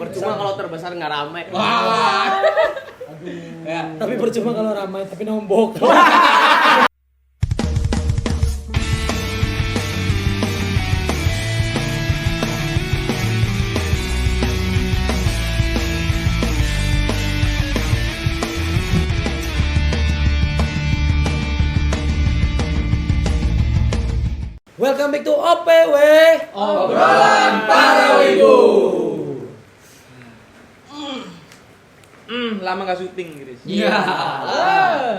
Percuma kalau terbesar nggak ramai. Wah. Ya. Tapi percuma kalau ramai tapi nombok. Welcome back to OPW. Obrolan para wibu. Lama nggak syuting gitu. Iya.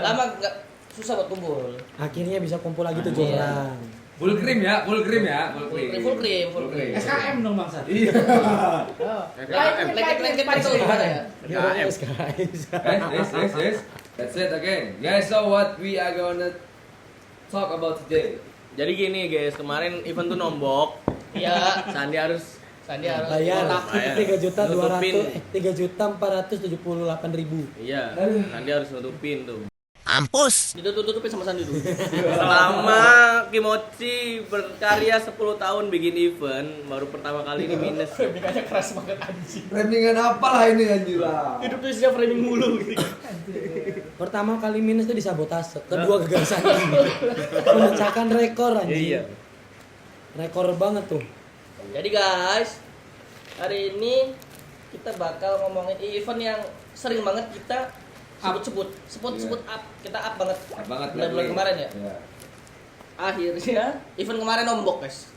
Lama nggak susah buat kumpul. Akhirnya bisa kumpul lagi 7 orang. Full cream ya. Full cream. SKM dong bangsa. Iya. Lengket itu gimana ya? Ini guys. Yes. That's it again. Guys, so what we are gonna talk about today? Jadi gini guys, kemarin event tuh nombok. Iya. Sandi harus Bayar Bayar. 3.200.378.000. Iya. Sandi harus nutupin tuh. Ampus. Ditutupin sama Sandi tuh. Selama Kimochi berkarya 10 tahun bikin event, baru pertama kali ini minus. Framingnya keras banget anjing. Framingan apalah ini anjir lah. Hidupnya sih framing mulu gitu. Pertama kali minus itu disabotase, kedua gagal Sandi. Memecahkan rekor anjing. Iya. Rekor banget tuh. Jadi guys, hari ini kita bakal ngomongin event yang sering banget kita sebut up, kita up banget. Bulan kemarin ya. Iya. Akhirnya event kemarin nombok guys.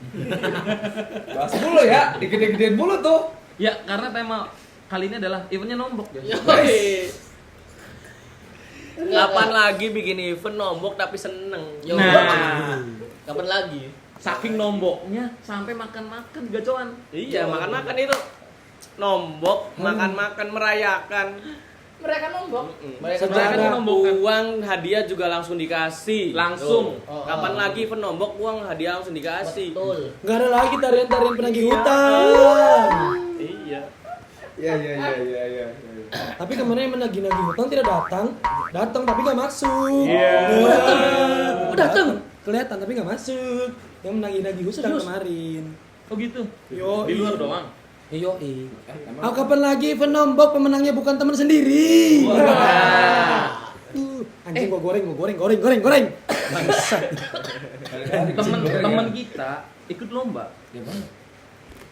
Bahas mulu ya, digede-gedein mulu tuh. Ya, karena tema kali ini adalah eventnya nombok ya. Yoi. Kapan lagi bikin event nombok tapi seneng? Yo. Nah. Kapan lagi? Saking nomboknya sampai makan-makan gacoan. Iya, makan-makan itu nombok, makan-makan merayakan. Mereka nombok. Sejarah. Uang hadiah juga langsung dikasih. Langsung. Tuh. Kapan lagi event nombok uang hadiah langsung dikasih. Betul. Gak ada lagi tarian-tarian penagih hutang. Iya. Iya. Tapi kemarin yang menagih-nagih hutang tidak datang tapi gak masuk. Iya. Datang. Kelihatan tapi gak masuk. Yang menagih-nagih hutang kemarin. Oh gitu. Yo, Di luar doang. Yo, kapan lagi event nombok pemenangnya bukan teman sendiri? Anjing gua goreng. Bangsat. Temen kita ikut lomba. Gimana?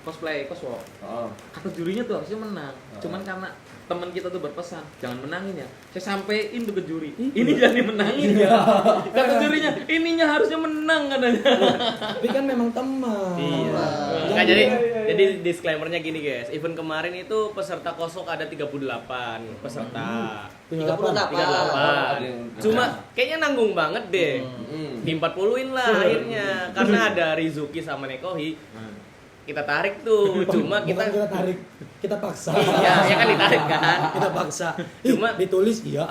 Cosplay, coswalk. Oh. Kata jurinya tuh harusnya menang. Cuman karena teman kita tuh berpesan, jangan menangin ya. Saya sampein tuh ke juri. Ini jangan dimenangin ya. Kata jurinya, ininya harusnya menang katanya. Tapi kan memang teman. Iya. Jangan Nah, jadi juga- jadi disclaimer-nya gini guys. Event kemarin itu peserta kosok ada 38 peserta. 38. Cuma kayaknya nanggung banget deh. Di 40-in lah akhirnya. Karena ada Rizuki sama Nekohi. Kita tarik tuh. Cuma Bukan kita tarik, kita paksa. Iya, ya kan ditarik kan. Kita paksa. Cuma- ditulis iya.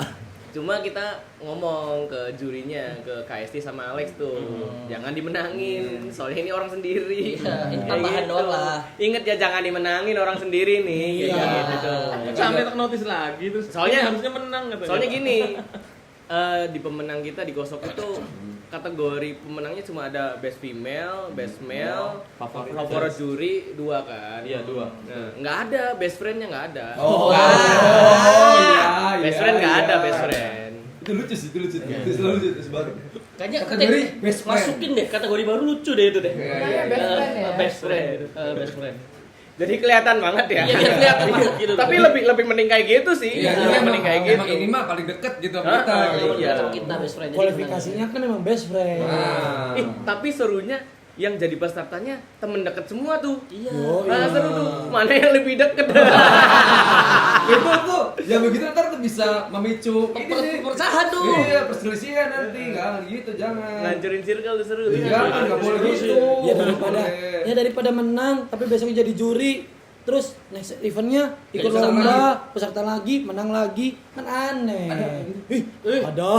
Cuma kita ngomong ke jurinya, ke KST sama Alex tuh, jangan dimenangin, soalnya ini orang sendiri. Iya, ini Kayak tambahan gitu. doang lah. Ingat ya jangan dimenangin orang sendiri nih, Iya. kayak gitu tuh. Sampai tak notice lagi terus. Soalnya- ini harusnya menang katanya. Soalnya gini, di pemenang kita di Gosok itu kategori pemenangnya cuma ada best female, best male, favorit juri 2 kan? Iya, 2. Nah, nggak ada best friendnya nggak ada. Iya. Best friend nggak ada best friend. Itu lucu sih. Itu selalu lucu itu baru. Kayaknya Kategori best friend. masukin deh kategori baru lucu deh itu deh. Iya. Best friend. Jadi kelihatan banget ya. Iya, kelihatan banget gitu. Tapi lebih mending kayak gitu sih. Iya, Mending kayak gitu. emang ini mah paling deket gitu sama Ah, kita. iya. Kita best friend. Jadi Kualifikasinya kan memang best friend. Nah. Tapi serunya yang jadi pesertanya temen deket semua tuh. Iya. Nah, seru tuh. Mana yang lebih deket? Itu tuh yang begitu ntar tuh bisa memicu ini nih. Perpecahan tuh. Iya, perselisihan nanti. Enggak gitu, jangan. Ngancurin circle tuh seru. Jangan, enggak boleh gitu. Ya daripada menang tapi besoknya jadi juri. Terus next eventnya ikut Peserta lomba, peserta lagi, menang lagi, kan aneh. Ada.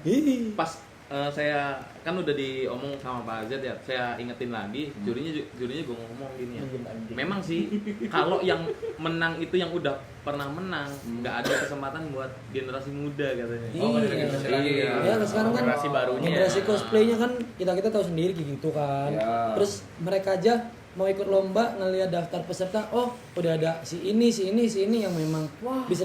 Ih. Pas saya kan udah diomong sama Pak Azad ya, saya ingetin lagi, jurinya gue ngomong gini ya. Memang sih kalau yang menang itu yang udah pernah menang, nggak ada kesempatan buat generasi muda katanya. Oh, Iya. iya. Ya sekarang kan Generasi barunya. generasi cosplaynya kan kita tahu sendiri kayak gitu kan. Ya. Terus mereka aja mau ikut lomba ngelihat daftar peserta, oh udah ada si ini yang memang bisa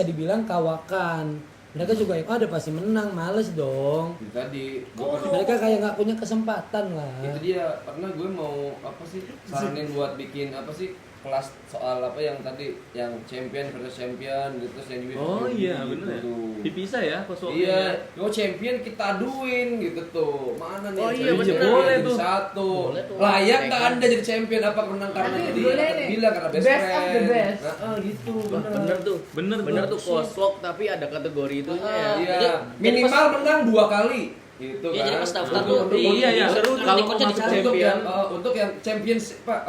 dibilang kawakan. Mereka juga yang ada pasti menang, males dong. Itu tadi Mereka kayak nggak punya kesempatan lah. itu dia, karena gue mau apa sih saranin buat bikin apa sih kelas soal apa yang tadi yang champion versus champion gitu, terus yang di Oh iya bener ya. Dipisah ya kosongnya. Iya, yo champion kita aduin gitu tuh. Mana nih? Oh iya, champion? bener. Boleh Jadi tuh. satu. Boleh tuh. Layak nggak Anda jadi champion apa menang karena Nanti jadi boleh apa nih. bilang karena best Best friend. of the best. Gitu, Bener tuh. Bener Tuh coslok tapi ada kategori itunya ya. Iya, Jadi minimal menang 2 kali. Gitu Iya, kan. jadi pas daftar Untuk- tuh untuk- iya, iya. Seru Kalau ikutnya mau di masuk sana. champion, untuk yang champion Pak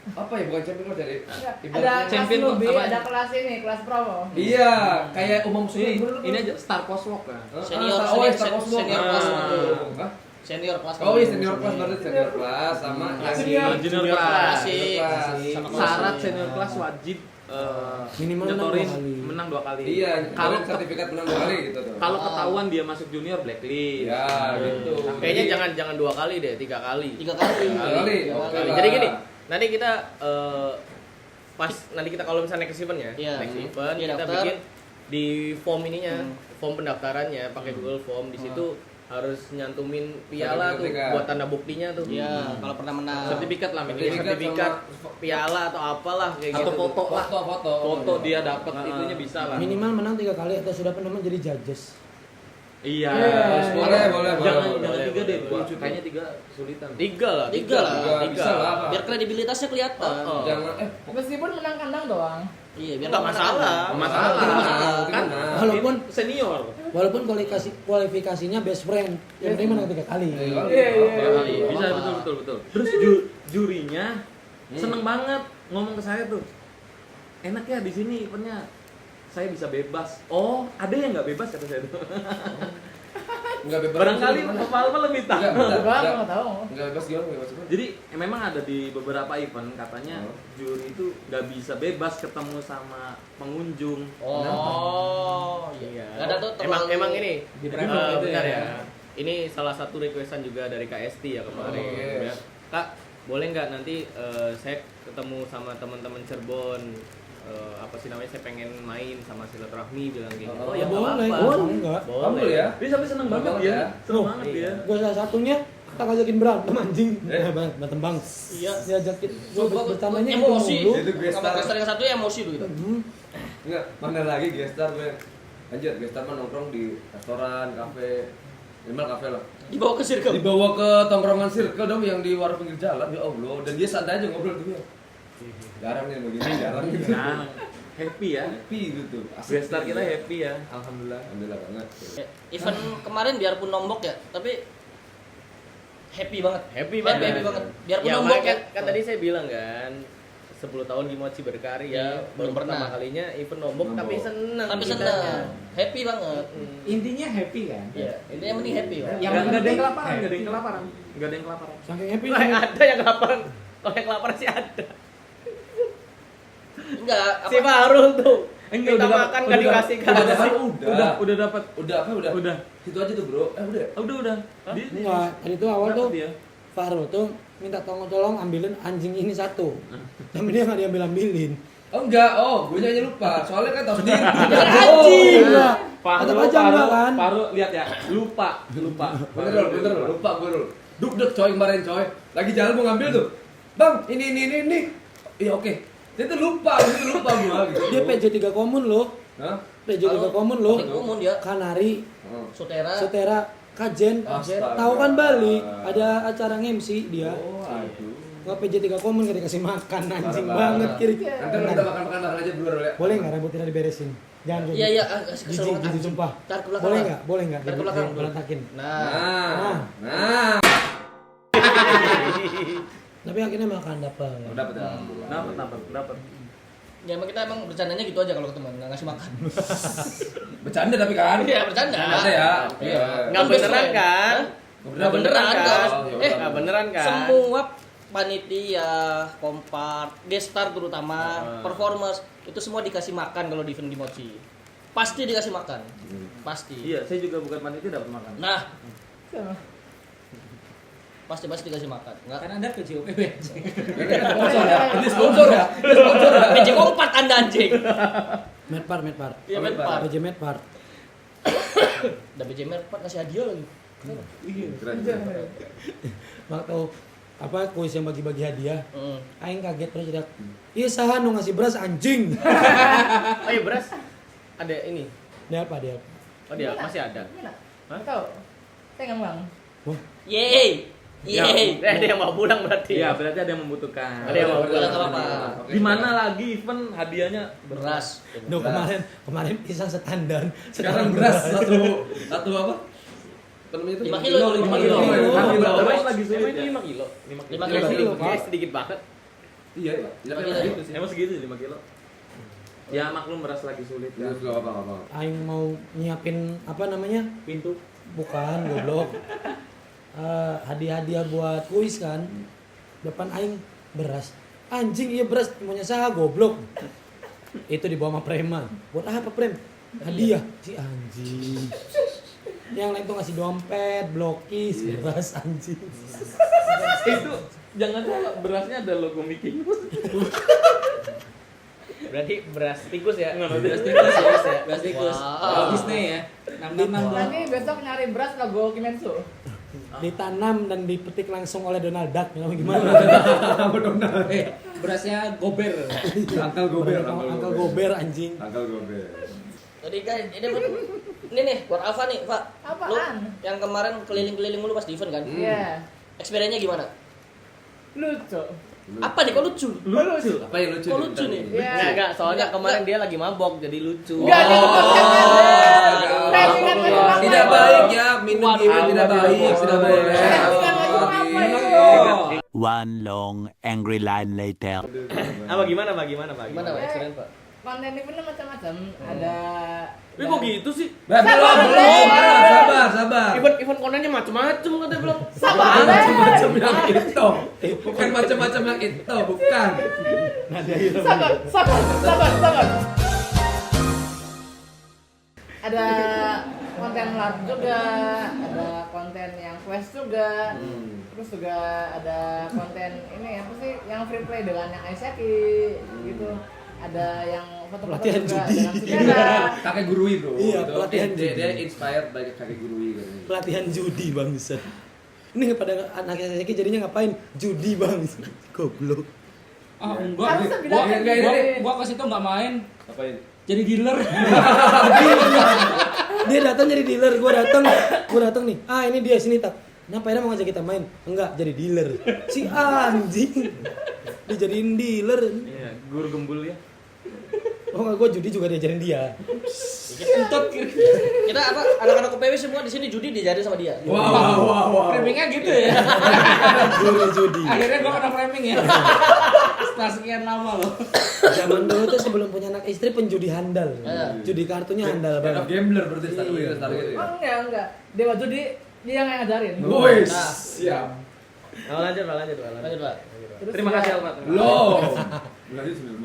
apa ya, bukan champion loh dari Ada ibaratnya- kelas champion Nubi, apa? ada kelas ini, kelas promo. Iya, kayak umum ini, semua. ini aja Star Coslock kan. Senior Senior kelas itu. itu. Senior kelas. Oh iya senior kelas berarti senior kelas sama Junior. Junior kelas. Klasik. Sama Syarat senior kelas wajib Minimal menang nyetorin 2 kali. menang 2 kali. Iya, Kalau sertifikat menang 2 kali gitu tuh. kalau ketahuan dia masuk junior blacklist. Ya, gitu. Kayaknya jangan 2 kali deh, 3 kali. 3 kali. Tiga kali. Tiga Oke kali. lah. Jadi gini, nanti kita pas nanti kita kalau misalnya next event ya, Iya. next event Iya, kita daftar. bikin di form ininya, form pendaftarannya pakai Google Form. Di situ harus nyantumin piala tuh Sertifikat. buat tanda buktinya tuh. Iya, kalau pernah menang. Sertifikat lah minimal. Sertifikat piala atau apalah kayak Atau gitu. foto lah. Foto. Foto dia dapat itunya bisa lah. Minimal menang 3 kali atau sudah pernah menjadi judges. Iya. Boleh, boleh, Jangan boleh. jangan 3 deh. Boleh. Kayaknya 3 sulitan. 3 lah, 3 lah. Bisa lah. Biar kredibilitasnya kelihatan. Oh. Jangan Meskipun menang kandang doang. Iya, biar Nggak masalah. Nggak masalah. Kan Walaupun senior. walaupun kualifikasinya best friend, yang penting menang 3 kali. Iya. Bisa betul. Terus jurinya seneng banget ngomong ke saya tuh. Enak ya di sini eventnya. Saya bisa bebas. Oh, ada yang nggak bebas kata saya tuh. enggak bebas. Barangkali apa lebih tahu. Gua nggak tahu. Enggak bebas gimana? Bebas gimana? Jadi memang ada di beberapa event katanya juri itu nggak bisa bebas ketemu sama pengunjung. Oh, iya. Nggak ada tuh Emang ini Di private gitu benar ya. ya. Ini salah satu requestan juga dari KST ya kemarin. Oh, Ya. Kak, boleh nggak nanti saya ketemu sama teman-teman Cirebon? Apa sih namanya, saya pengen main sama silaturahmi, bilang gitu. Oh ya boleh, apa-apa. oh, enggak. Kamu ya? Dia sampai seneng banget Banget ya. ya. Seneng Oh, banget iya. dia. Gue salah satunya kita ngajakin berantem anjing. Berantem bang. Iya. Diajakin gue bertandanya emosi. mulu. Itu Sama gestar. gestar yang satu ya emosi tuh gitu. Enggak, mana lagi gestar gue. Lanjut, gestar mah nongkrong di restoran, kafe. Minimal kafe lah. Dibawa ke circle. Dibawa ke tongkrongan circle dong yang di warung pinggir jalan, ya Allah. Dan dia santai aja ngobrol gitu ya. Jarang nih begini, jarang gitu. Nah, happy ya. Happy gitu. Gestar kita happy ya. Alhamdulillah. Alhamdulillah banget. Event kemarin biarpun nombok ya, tapi happy banget. Happy banget. Happy banget. Biarpun Ya nombok makanya ya. kan tadi saya bilang kan 10 tahun Gimochi berkarya, Iya, baru belum pertama pernah. kalinya event nombok Nombok. tapi seneng. Tapi kitanya. senang. Happy banget. Intinya happy kan? Iya, ini yang penting happy, Pak. Yang Nggak ada yang penting kelaparan, happy. nggak ada yang kelaparan. Nggak ada yang kelaparan. Saking happy Lah, ada yang kelaparan. Kalau yang kelaparan sih ada. Enggak, Si Farul tuh. Enggak, Minta udah makan dapat- nggak udah dikasih Udah dapat, kasih. Udah dapat. Udah apa udah? Udah. Itu aja tuh, Bro. Udah. Udah. Enggak, tadi itu awal Dapat tuh dia. Farul tuh minta tolong ambilin anjing ini satu. Tapi dia nggak diambil-ambilin. Oh enggak, gue nyanyi lupa. Soalnya kan tahu sendiri. Anjing lah. Tetap aja enggak kan? Paru lihat ya, lupa. Bener lupa gue dulu. Duk coy kemarin coy. Lagi jalan mau ngambil tuh. Bang, ini. Iya oke. Dia tuh lupa gua gitu. Dia PJ3 Komun loh. Hah? PJ3 Komun loh. Teknik umum dia. Kanari, Sutera. Sutera, Kajen. Astaga. Tahu kan Bali? Ada acara MC dia. Oh, aduh. Nggak PJ3 Komun nggak dikasih makan anjing Parah banget banget. kiri. Nanti udah makan aja dulu ya. Boleh nggak rambutnya diberesin? Jangan kayak Iya, gitu. iya, kesel Jijik, banget, jijik anjing. sumpah. Tarik ke belakang Boleh lah. nggak? Boleh nggak? Tarik ke belakang. Berantakin. Nah, Nah. Tapi akhirnya makan dapat. Dapat ya. Alhamdulillah. Dapat. ya emang kita emang bercandanya gitu aja kalau ketemu nggak ngasih makan. Bercanda tapi kan? Iya, bercanda. Bercanda ya. Iya. Nggak Kan best beneran friend. kan? Hah? Nggak beneran kan? Oh, ya Nggak beneran kan? Semua panitia, kompart, gestar terutama, performers itu semua dikasih makan kalau di event Gimochi. Pasti dikasih makan. Pasti. Iya, saya juga bukan panitia dapat makan. Nah, Pasti dikasih makan. Enggak. Karena Anda ke JOP bensin. Ini sponsor ya? PJ Kompat Anda anjing. Medpart. Iya, Medpart. PJ Medpart. Udah PJ Medpart ngasih hadiah lagi. Keren. Mak tahu apa kuis yang bagi-bagi hadiah. Heeh. Aing kaget terus tidak. Iya saha nu ngasih beras anjing. Oh iya beras ada ini. Dia apa dia? Oh dia masih ada. Hah? Tahu. Saya Bang. Wah, Yeay. Yeay. Ada yang mau pulang berarti. Iya, berarti ada yang membutuhkan. Ada yang mau Enggak pulang. apa-apa. Di mana lagi event hadiahnya Beras. no, kemarin pisang setandan. Sekarang beras satu apa? Apa namanya itu? 5 kilo. 5 kilo. Beras lagi sulit ya. 5 kilo. 5 Kilo kilo. kayak sedikit banget. Iya, Pak. Lima kilo. Emang segitu 5 kilo. Ya maklum beras lagi sulit Ya, ya. enggak apa-apa. Aing mau nyiapin apa namanya? Pintu. Bukan goblok. Hadiah-hadiah buat kuis kan. Depan aing beras. Anjing iya beras punya saha goblok. Itu dibawa sama preman. Buat apa prem? Hadiah si anjing. Yang lain tuh ngasih dompet, blokis, beras anjing. Itu jangan salah berasnya ada logo Mickey Mouse. Berarti beras tikus ya. Beras tikus ya. Beras tikus. Wow. Disney ya. 666 tuh. Nanti besok nyari beras logo Kimensu. Ditanam dan dipetik langsung oleh Donald Duck. Gimana? Berasnya gober. Angkal gober, Angkel gober anjing. Angkal gober. Jadi guys, ini nih buat Alfa nih, Pak. Lu Apaan? yang kemarin keliling-keliling mulu pas di event kan? Iya. Experience-nya gimana? Lucu. Apa nih kok lucu? Lucu. Apa yang lucu? Kok lucu nih? Iya. Enggak, soalnya kemarin dia lagi mabok jadi lucu. Enggak ada Presiden macam-macam. Tidak baik ya, minum gini tidak baik, tidak boleh. Presiden macam apa itu? One long angry line later. Apa gimana Pak? Gimana Pak? Gimana Pak experience, Pak? Konten eventnya macam-macam. Ada. Tapi kok gitu sih? Sabar. Event kontennya macam-macam katanya bilang. Sabar. Macam yang itu. Bukan macam-macam yang itu, bukan. Sabar. Ada konten larp juga, ada konten yang quest juga, terus juga ada konten ini apa sih yang free play dengan yang Aisaki gitu. Ada yang foto-foto Pelatihan juga judi. dengan sejarah. Kakek gurui, Bro. Iya, Itu. pelatihan Dia judi. inspired by kakek gurui katanya. Pelatihan judi bangsat. Ini pada anak SSK jadinya ngapain? Judi bangsat. Goblok. Ah, enggak. Harusnya bilang Gua ke situ enggak main. Apain? Jadi dealer. Dia datang jadi dealer, gua datang nih. Ah, ini dia sini tak. Ngapain mau ngajak kita main? Enggak, jadi dealer. Si anjing. Dijadiin dealer. Iya, guru gembul ya. Oh enggak, gua judi juga diajarin dia. Kita apa anak-anak UPW semua di sini judi diajarin sama dia. Wow. Framingnya gitu ya. Guru judi. Akhirnya gua kena framing ya. Setelah sekian lama loh. Zaman dulu tuh sebelum punya anak istri penjudi handal. Judi kartunya handal Head of banget. gambler berarti start gitu ya. Oh enggak. Dewa judi dia yang ngajarin. Boys. Nah. Siap. Lanjut Pak. Lanjut, Pak. Terus Terima juga kasih Almat. Loh.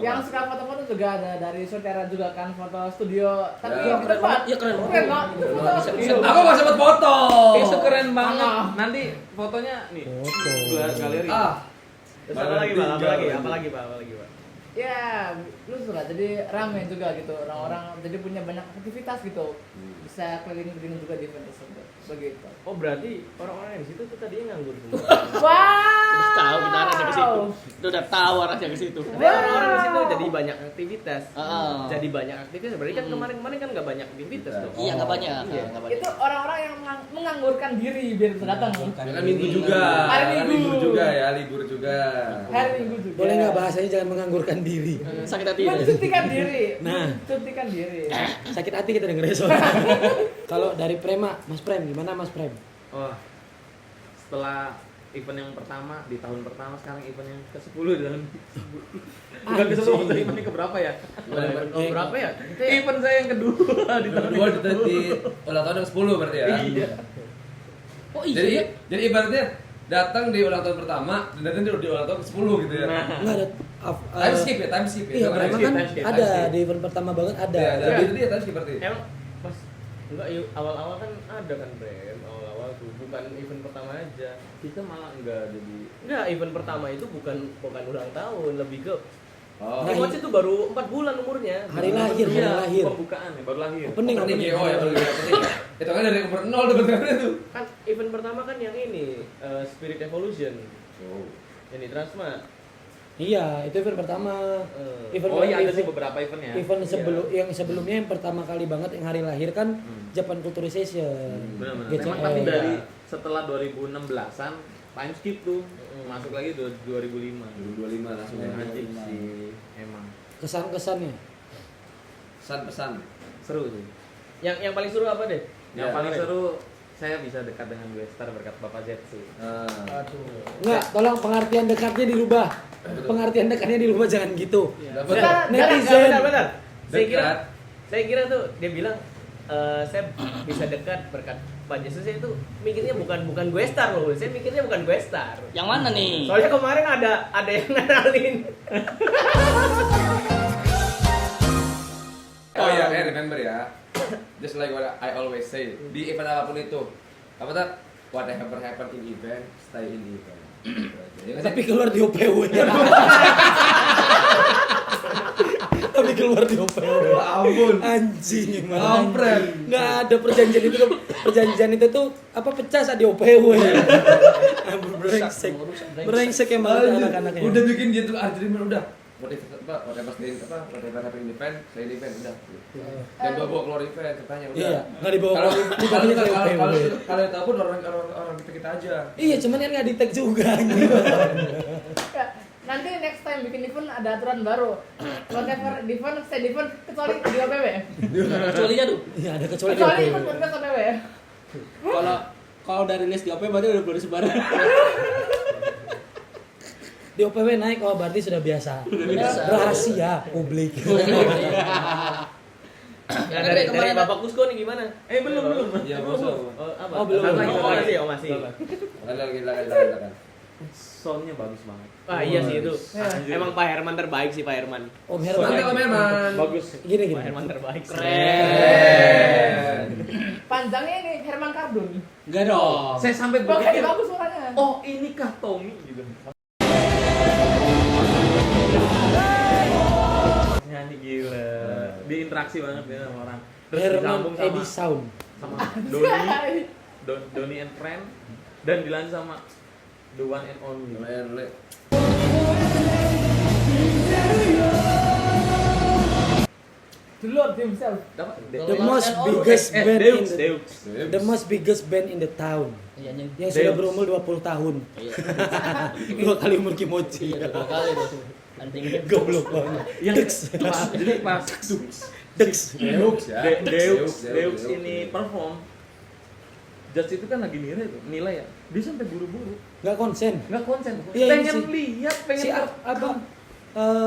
yang suka foto-foto juga ada dari Sutera juga kan, foto studio tapi Ya, di tempat. Iya, keren banget. Keren banget. Foto studio. Aku gak sempat foto. Itu keren banget. Ah. Nanti fotonya nih. Foto. Galeri. Terus apa lagi Pak? Apa lagi Pak? Ya, lu suka jadi rame juga gitu orang-orang, jadi punya banyak aktivitas gitu, bisa keliling-keliling juga di event tersebut begitu. Oh berarti orang-orang yang di situ tuh tadinya nganggur semua. Wow. Udah tahu kita arahnya ke situ. Udah tahu arahnya ke situ. Tapi orang-orang di situ jadi banyak aktivitas. Jadi banyak aktivitas. Berarti kan kemarin kan nggak banyak aktivitas dong. Iya, enggak banyak. Iya. Enggak banyak. Itu orang-orang yang menganggurkan diri biar bisa datang. Ya kan minggu juga. Hari Minggu. Libur juga ya, libur juga. Hari Minggu juga. Boleh nggak bahasanya jangan menganggurkan diri. Sakit hati. deh. Mencutikan diri. Nah. Mencutikan diri. Sakit hati kita dengerin soalnya. Kalau dari Prema, Mas Prem gimana Mas Prem? Wah, setelah event yang pertama di tahun pertama, sekarang event yang ke-10 dan bukan ke-10, event yang keberapa ya? Berapa ya? Event saya yang kedua di tahun Kedua di ulang tahun yang 10 berarti ya. Iya. Oh Jadi iya. jadi ibaratnya datang di ulang tahun pertama dan datang di ulang tahun ke-10 gitu ya. Enggak ada Time skip ya, time skip ya. Iya, Sama Prema time kan time skip, ada time skip. di event pertama banget ada. Ya, itu dia time skip berarti. Emang pas enggak yuk awal-awal kan ada kan Brem, awal-awal tuh, bukan event pertama aja. Kita malah enggak jadi. Enggak, event pertama itu bukan ulang tahun, lebih ke Oh. Kimochi itu baru 4 bulan umurnya. Hari lahir, hari Iya, lahir. pembukaan ya, baru lahir. Opening, Opening opening. oh ya baru opening. Itu kan dari umur 0 tuh betul tuh. Kan event pertama kan yang ini Spirit Evolution. Oh. Yang di Transmart. Iya, itu event pertama. Event Oh iya ada event- sih beberapa eventnya. Event yang sebelumnya yang pertama kali banget yang hari lahir kan Japan Culturization. Benar-benar. GCL. Memang tapi dari setelah 2016-an time skip tuh masuk lagi 2005. 2025 langsung ya. Anjing sih emang Kesan-kesannya. Pesan-pesan. seru sih. Yang paling seru apa deh? Yang Ya, paling kemarin. seru saya bisa dekat dengan gue Star berkat Bapak Zetsu. Enggak, tolong pengertian dekatnya dirubah. Pengertian dekatnya dirubah, jangan gitu. Dapat Netizen. Bentar. Dekat. Saya kira tuh dia bilang saya bisa dekat berkat Pak Yesus. Saya itu mikirnya bukan gue star loh. Saya mikirnya bukan gue star. Yang mana nih? Soalnya kemarin ada yang ngenalin. Oh ya, remember ya. Just like what I always say, di event apapun itu, apa tak? Whatever happen in event, stay in event. Ya kan? Tapi keluar di OPW. Tapi keluar di OPW. Ampun. Anjing gimana? Kampret. Nggak ada perjanjian itu tuh. Perjanjian itu tuh apa pecah saat di OPW. Ampun, brengsek. Brengsek emang anak-anaknya. Udah bikin gitu artinya udah. Whatever happen in event, stay in event udah. Dan bawa keluar event ceritanya udah. Iya, nggak dibawa Kalau dibawanya ke OPW. kalau tahu pun orang kita aja. Iya, cuman kan nggak di-tag juga anjing. Ya, nanti next time bikin event ada aturan baru. Whatever event, stay event kecuali di OPW. Kecualinya tuh. Iya, ada kecuali di Kecuali OPW. event podcast OPW. Kalau dari list di OP berarti udah boleh sebarang. Di OPW naik, oh berarti sudah biasa. biasa. Rahasia publik. Nah, dari Bapak Kusko nih gimana? Belum. Iya, Belum. belum. Apa? Oh, belum. Masih. Silakan. Soundnya bagus banget. Wah, iya sih itu. Anjir. Emang Pak Herman terbaik sih Pak Herman. Om Mantap Herman. Om Herman. Bagus. Gini. Pak Herman terbaik. Keren. Panjangnya ini Herman Kardun. Enggak dong. Saya sampai Makanya berpikir, bagus suaranya. oh inikah Tommy gitu. Nyanyi gila. Diinteraksi banget ya sama orang. Terus Herman disambung Edi sama Sound. Doni and Friend dan dilanjut sama The One and Only. The Lord himself. The most biggest band in the Deux. the most biggest band in the town. Iya nih. Yang sudah berumur 20 tahun. Iya. 2 kali umur Kimochi. Iya, dua kali tuh. Anjing. Goblok banget. Yang Dex. jadi pas Dex. Deux ya. Deux ini perform. Judge itu kan lagi nilai ya. Dia sampai buru-buru, Nggak konsen. nggak konsen. Iya, pengen sih. lihat, pengen Si apa?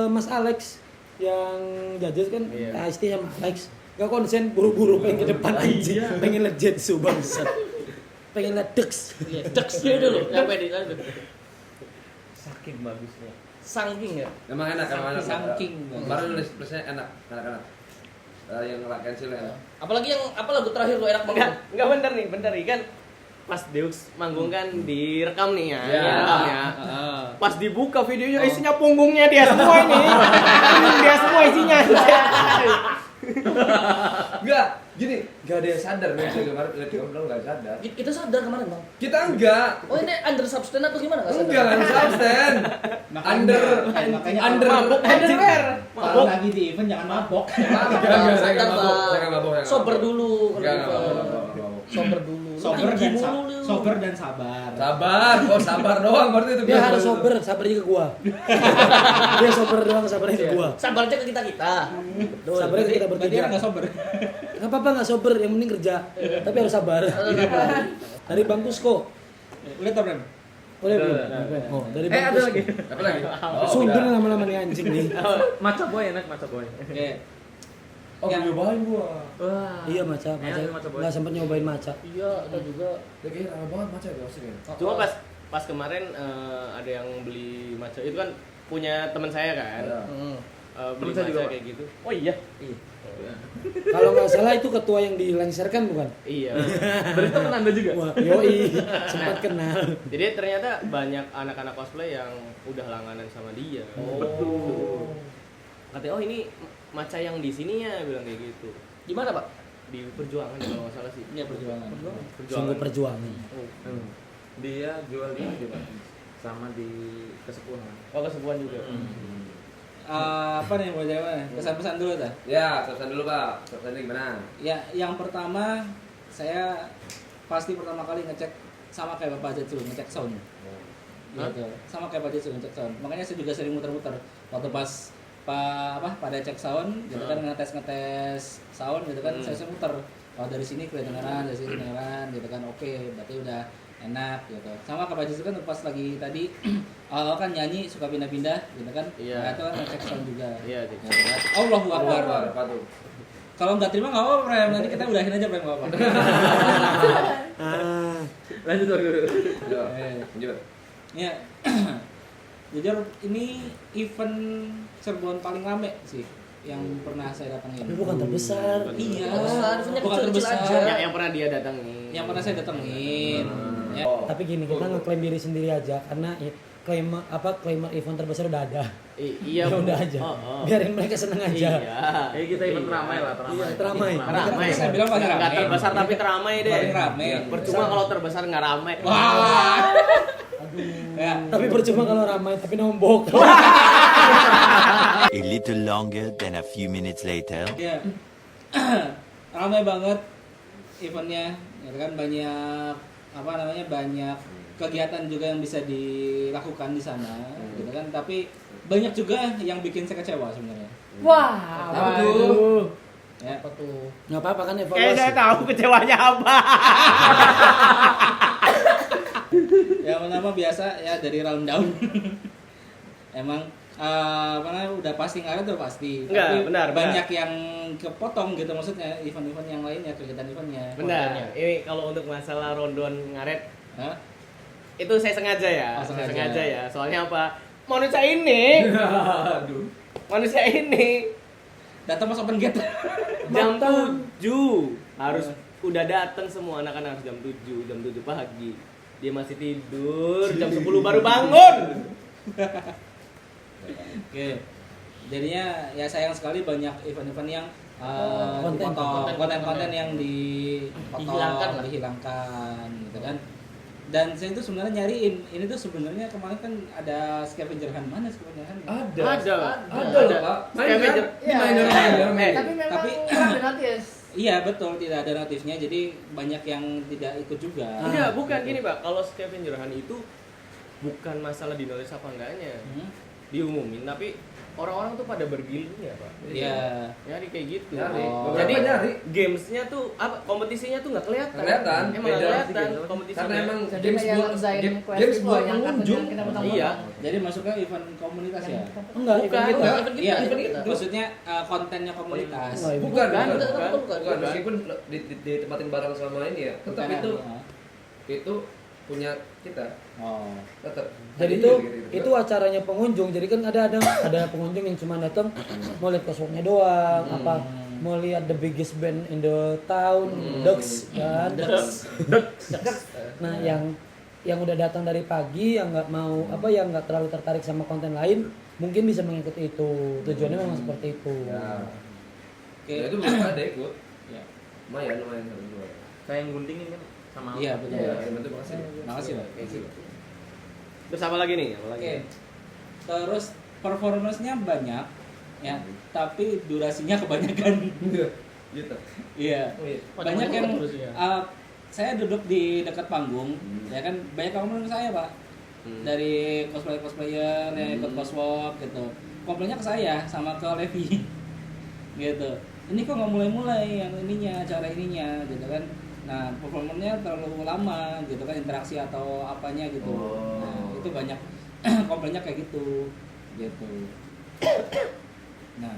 Mas Alex yang judges kan Iya. Isti sama Alex nggak konsen, buru-buru pengen ke depan anjing. Pengen lihat Jetsu bangsat. Pengen lihat Dex. Iya, deksnya dulu. Sampai di sana. saking bagusnya. Saking ya. Emang enak. Saking. Kemarin nulisnya enak. Yang ngelakuin sih enak. Apalagi yang apa lagu terakhir lo enak banget. Enggak bener nih kan pas Deux manggung kan direkam nih ya, Iya. direkam ya. Pas dibuka videonya isinya punggungnya dia semua ini. Punggung dia semua isinya. Enggak, gini, enggak ada yang sadar nih kemarin lihat kamu bilang enggak sadar. Kita sadar kemarin bang. Kita enggak. Oh ini under substance atau gimana nggak sadar? Enggak kan substan. Under Mabuk underwear. Kalau lagi di event jangan mabok. Enggak, saya Sadar enggak mabuk, saya bang. enggak mabuk. Sober dulu. Enggak kalau mabuk, event. enggak mabuk. Sober dulu. Lu Sober tinggi dan mulu lu. sober dan sabar. Sabar, sabar doang berarti itu. Dia harus sober, sabarnya ke gua. Dia sober doang, sabarnya ke gua. Sabarnya ke kita. Sabarnya ke kita Berarti bertiga. dia nggak sober. Nggak apa-apa, nggak sober, yang penting kerja. Tapi harus sabar. Dari Bang Kusko. Udah tau Bram? Boleh belum? Oh, dari Bang Ada Kusko. lagi. Apa lagi? Sundun lama-lama nih anjing nih. Maca boy enak, maca boy. Oke. Oh, Yang- nyobain gua. Wah. Iya maca. Enak, maca boy. Nggak sempet nyobain maca. Iya, kita juga. Ya kayaknya lama banget maca ya pasti kan. Cuma pas kemarin ada yang beli maca itu kan punya teman saya kan. Iya. beli Temen saya juga, matcha Pak. kayak gitu. Oh iya. Kalau nggak salah itu ketua yang dilengserkan bukan? Iya. Berarti temen Anda juga? Wah, yoi, sempat kenal. Jadi ternyata banyak anak-anak cosplay yang udah langganan sama dia. Betul. Katanya, oh ini matcha yang di sini ya, bilang kayak gitu. Di mana, Pak? Di Perjuangan ya, kalau nggak salah sih. Iya, Perjuangan. Sungguh perjuangan. Dia jual di mana, Pak? Sama di Kesepuhan. Oh, kesepuan juga. Apa nih mau jawab? Pesan-pesan dulu dah. Ya, pesan dulu Pak. Pesannya gimana? Ya, yang pertama saya pasti pertama kali ngecek sama kayak Bapak Zetsu, ngecek sound. Gitu. Sama kayak Bapak Zetsu ngecek sound. Makanya saya juga sering muter-muter waktu pas pada cek sound, gitu kan ngetes sound gitu kan saya muter. Oh dari sini kedengaran, dari sini kedengaran gitu kan. Oke, berarti udah enak gitu. Sama kayak Bapak Zetsu kan pas lagi tadi awal kan nyanyi suka pindah-pindah gitu kan. Iya. Nah, itu kan ngecek sound juga. Iya, cek Gitu kan. Allahu Akbar. Apa tuh? Kalau nggak terima nggak apa-apa, Prem. Nanti kita udahin aja, Prem, nggak apa-apa. Lanjut Pak Guru. Ya, Eh. lanjut. Ya, jujur ini event Cirebon paling rame sih yang pernah saya datangin. Tapi bukan terbesar. Iya, Terbesar, eventnya bukan kecil-kecil terbesar. aja. yang pernah dia datangi. Yang pernah saya datengin. Ya. Tapi gini, kita ngeklaim diri sendiri aja karena claimer event terbesar udah ada. Iya. Ya udah aja. Oh. Biarin mereka seneng aja. Iya. Kita event ramai lah, Iya, teramai. Ramai. Saya bilang paling Nggak ramai. terbesar tapi teramai deh. Paling ramai. Percuma kalau terbesar nggak ramai. Wah. Ya. Tapi percuma kalau ramai tapi nombok. A little longer than a few minutes later. Ya. Ramai banget eventnya. Ya kan banyak banyak kegiatan juga yang bisa dilakukan di sana gitu kan, tapi banyak juga yang bikin saya kecewa sebenarnya. Wah, Apa tuh? Ya. apa tuh? Nggak apa-apa kan Saya evaluasi. tahu kecewanya apa. Yang pertama biasa ya dari round down. Emang udah pasti ngaret udah pasti. Enggak, tapi benar. banyak yang kepotong gitu maksudnya event-event yang lainnya, kegiatan eventnya. Benar. Ini kalau untuk masalah rondon ngaret Hah? itu saya sengaja ya. Oh, Saya sengaja. sengaja ya. Soalnya apa? Manusia ini, Aduh. manusia ini Datang mas open gate. jam 7 harus udah datang semua anak-anak harus jam 7 pagi. Dia masih tidur, jam 10 baru bangun. Oke. Jadinya ya sayang sekali banyak event-event yang Konten. konten-konten yang dihilangkan gitu kan. Dan saya itu sebenarnya nyariin, ini tuh sebenarnya kemarin kan ada scavenger hunt, mana scavenger hunt? Ada Pak. Scavenger. Iya, Minor. Tapi memang tapi ada notice. Iya betul, tidak ada notifnya, jadi banyak yang tidak ikut juga. Enggak, bukan gini Pak. Kalau scavenger hunt itu bukan masalah dinotis apa enggaknya. Diumumin, tapi orang-orang tuh pada bergilir ya Pak. Iya. Nyari kayak gitu. Nyari. Oh. Jadi Nyari. gamesnya tuh apa? Kompetisinya tuh nggak kelihatan. Kelihatan. Emang nggak Beda. kelihatan kompetisinya. Karena emang Jadi games yang buat ngerjain quest games itu buat yang pengunjung. kita potong-potong. Iya. Jadi masuknya event komunitas ya? Enggak, Bukan. event kita. Event Iya, kita, event kita. maksudnya kontennya komunitas. Enggak, Bukan, Bukan. Meskipun ditempatin barang selama ini ya, tetap Bukan, itu ya. itu punya kita. Oh. Tetap. Jadi itu acaranya pengunjung. Jadi kan ada pengunjung yang cuma datang mau lihat cosplay-nya doang, apa mau lihat the biggest band in the town, Ducks kan. Nah, yang udah datang dari pagi yang nggak mau yang nggak terlalu tertarik sama konten lain, mungkin bisa mengikuti itu. Tujuannya memang seperti itu. Ya. Oke. Ya, itu bisa ada ikut. Ya. Lumayan satu dua. Saya yang guntingin kan sama Iya, betul. Ya, itu makasih. Makasih, Pak. Terus apa lagi nih? Apa lagi? Oke. Terus performance-nya banyak ya, tapi durasinya kebanyakan. Gitu. Iya. Oh, iya. Banyak yang durasinya. saya duduk di dekat panggung, ya kan banyak komplain ke saya, Pak. Dari cosplayer yang ikut coswalk gitu. Komplainnya ke saya sama ke Levi. Gitu. Ini kok nggak mulai-mulai yang ininya, cara ininya gitu kan. Nah, performanya terlalu lama gitu kan, interaksi atau apanya gitu. Oh. Nah, itu banyak komplainnya kayak gitu. Gitu. Nah,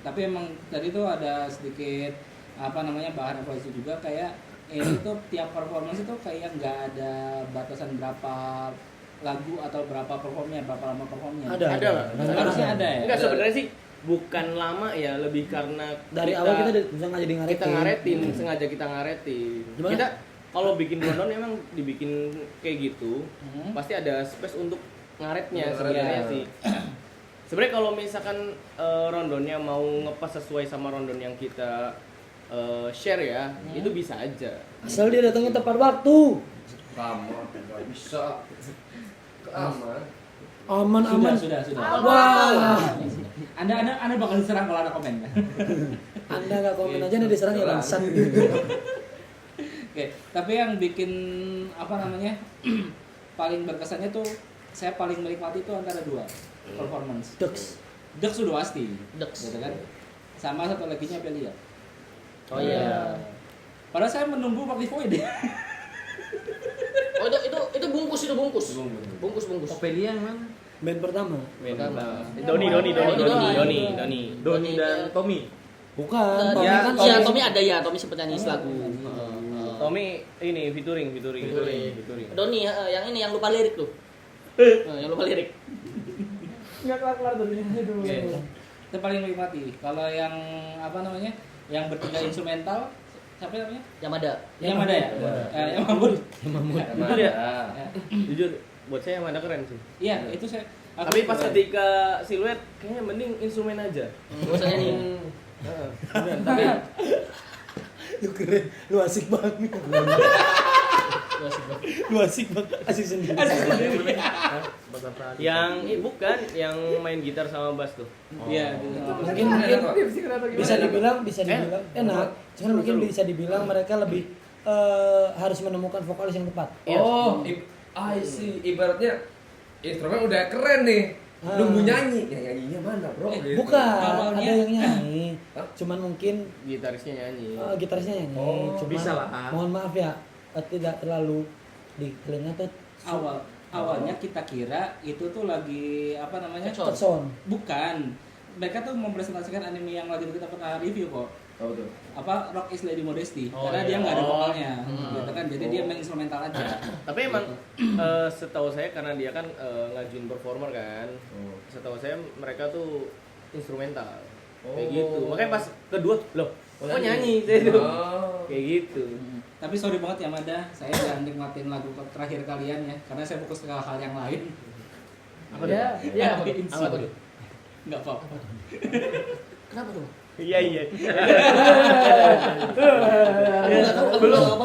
tapi emang tadi tuh ada sedikit bahan evaluasi juga, kayak ini tuh tiap performance itu kayak nggak ada batasan berapa lagu atau berapa performnya, berapa lama performnya? Ada. Harusnya ada ya. Enggak, sebenarnya sih bukan lama ya, lebih karena Dari awal kita sengaja di ngaretin. kita ngaretin, sengaja kita ngaretin. Gimana? Kita kalau bikin rundown emang dibikin kayak gitu, pasti ada space untuk ngaretnya sebenarnya sih. Sebenarnya kalau misalkan rundownnya mau ngepas sesuai sama rundown yang kita share ya, itu bisa aja. Asal dia datangnya tepat waktu. Kamu nggak bisa. Aman. Aman. Sudah. Wah. Anda bakal diserang kalau ada komen. Anda nggak komen aja nih diserang ya bangsat. Oke, tapi yang bikin apa namanya paling berkesannya tuh saya paling menikmati itu antara dua performance. Dux. Dux sudah pasti, Dux. gitu kan. Sama satu lagi nya Belia. Oh iya. Padahal saya menunggu Pak Void. Oh itu bungkus. Opelia yang mana? Band pertama. Doni Doni dan Tommy. Bukan. Iya, Tommy kan iya, Tommy ada ya, Tommy sempat nyanyi selagu. Tommy ini featuring. Doni yang ini yang lupa lirik tuh. Yang lupa lirik. Nggak kelar tuh. Itu paling menikmati. Kalau yang apa namanya? Yang bertiga instrumental siapa namanya? Yamada. Yamada ya? Yang Mamut. Jujur ya, jujur buat saya Yamada keren sih. Iya, itu saya. Tapi pas ketika siluet kayaknya mending instrumen aja. Gak usah nyanyi. Tapi Lu keren, lu asik banget. Lu asik banget, asik sendiri. bukan yang main gitar sama bass tuh. Iya, Mungkin bisa dibilang enak. Cuman mungkin bisa dibilang mereka lebih harus menemukan vokalis yang tepat. Oh, I see. Ibaratnya instrumen udah keren nih. Nunggu nyanyi. Ya nyanyinya mana, Bro? Gitu. Bukan, Awalnya- ada yang nyanyi. Cuman mungkin Gitarisnya nyanyi. gitarisnya nyanyi. Oh, Cuman, bisa lah. mohon maaf ya, tidak terlalu di telinga tuh awalnya kita kira itu tuh lagi apa namanya? terson. Bukan. Mereka tuh mempresentasikan anime yang lagi kita pernah review kok. Tahu tuh. Apa Rock is Lady Modesty. Oh, Karena iya. dia nggak ada Oh. vokalnya, gitu kan. Jadi dia main instrumental aja. Tapi emang setahu saya karena dia kan ngajuin performer kan. Setahu saya mereka tuh instrumental. Kayak gitu. Makanya pas kedua, loh, kok nyanyi saya tuh. Kayak gitu. Tapi sorry banget ya Mada, saya jangan nikmatin lagu terakhir kalian ya, karena saya fokus ke hal yang lain. Apa Ya, tuh? ya. Apa tuh? Nggak apa-apa. Kenapa tuh? Iya.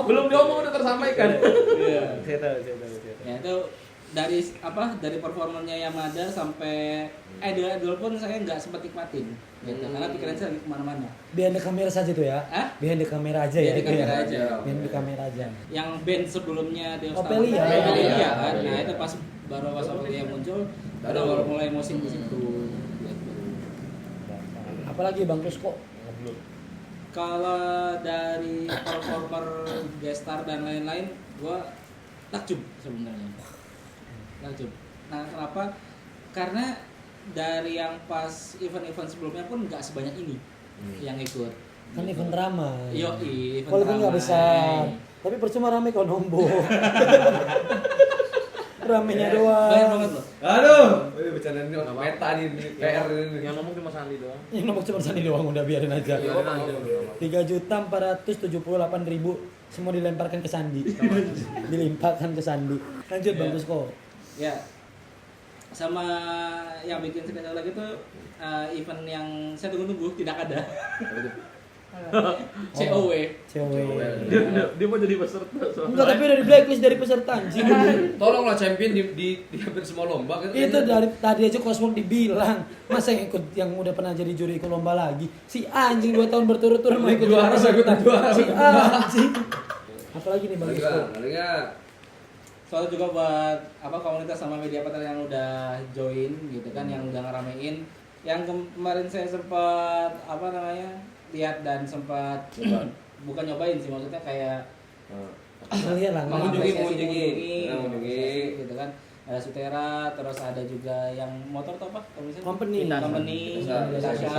Belum diomong udah tersampaikan. Saya tahu. Ya itu dari performanya Yamada sampai dulu pun saya nggak sempat nikmatin, gitu. Karena pikiran saya lagi kemana-mana. Behind the camera saja tuh ya. Hah? Behind the camera aja ya. Behind the itu ya. camera aja. Behind the camera aja. Yang band sebelumnya Deus Opelia. Opelia kan. Nah itu pas Opelia muncul, baru mulai musik di situ. Gitu. Apalagi Bang Rusko. Kalau dari performer gestar dan lain-lain, gua takjub sebenarnya. Takjub. Nah, kenapa? Karena dari yang pas event-event sebelumnya pun nggak sebanyak ini yang ikut. Kan event ramai. Yoi, event Walaupun nggak ramai. besar, tapi percuma ramai kalau nombok. Ramenya doang. Banyak banget loh. Aduh, ini bercanda ini meta nih PR ini. Yang ngomong cuma Sandi doang. Yang nombok cuma Sandi doang, udah biarin aja. 3.478.000 semua dilemparkan ke Sandi. Dilimpahkan ke Sandi. Lanjut Bang Rusko. Ya. Sama yang bikin sekali lagi tuh event yang saya tunggu-tunggu tidak ada. COW. Dia mau jadi peserta soalnya. Enggak, tapi udah di blacklist dari peserta anjing. Tolonglah champion di hampir semua lomba kan. Itu dari tadi aja Cosmo dibilang, masa yang ikut yang udah pernah jadi juri ikut lomba lagi. Si anjing 2 tahun berturut-turut mau ikut Juara, juara. juara. Si anjing. Apalagi nih Bang Rusko. Soalnya juga buat komunitas sama media partner yang udah join gitu kan, yang udah ngeramein. Yang kemarin saya sempat lihat dan sempat bukan nyobain sih, maksudnya kayak Kalian lah. mengunjungi gitu kan. Ada Sutera, terus ada juga yang motor atau apa? Kalau misalnya Company. Tasha,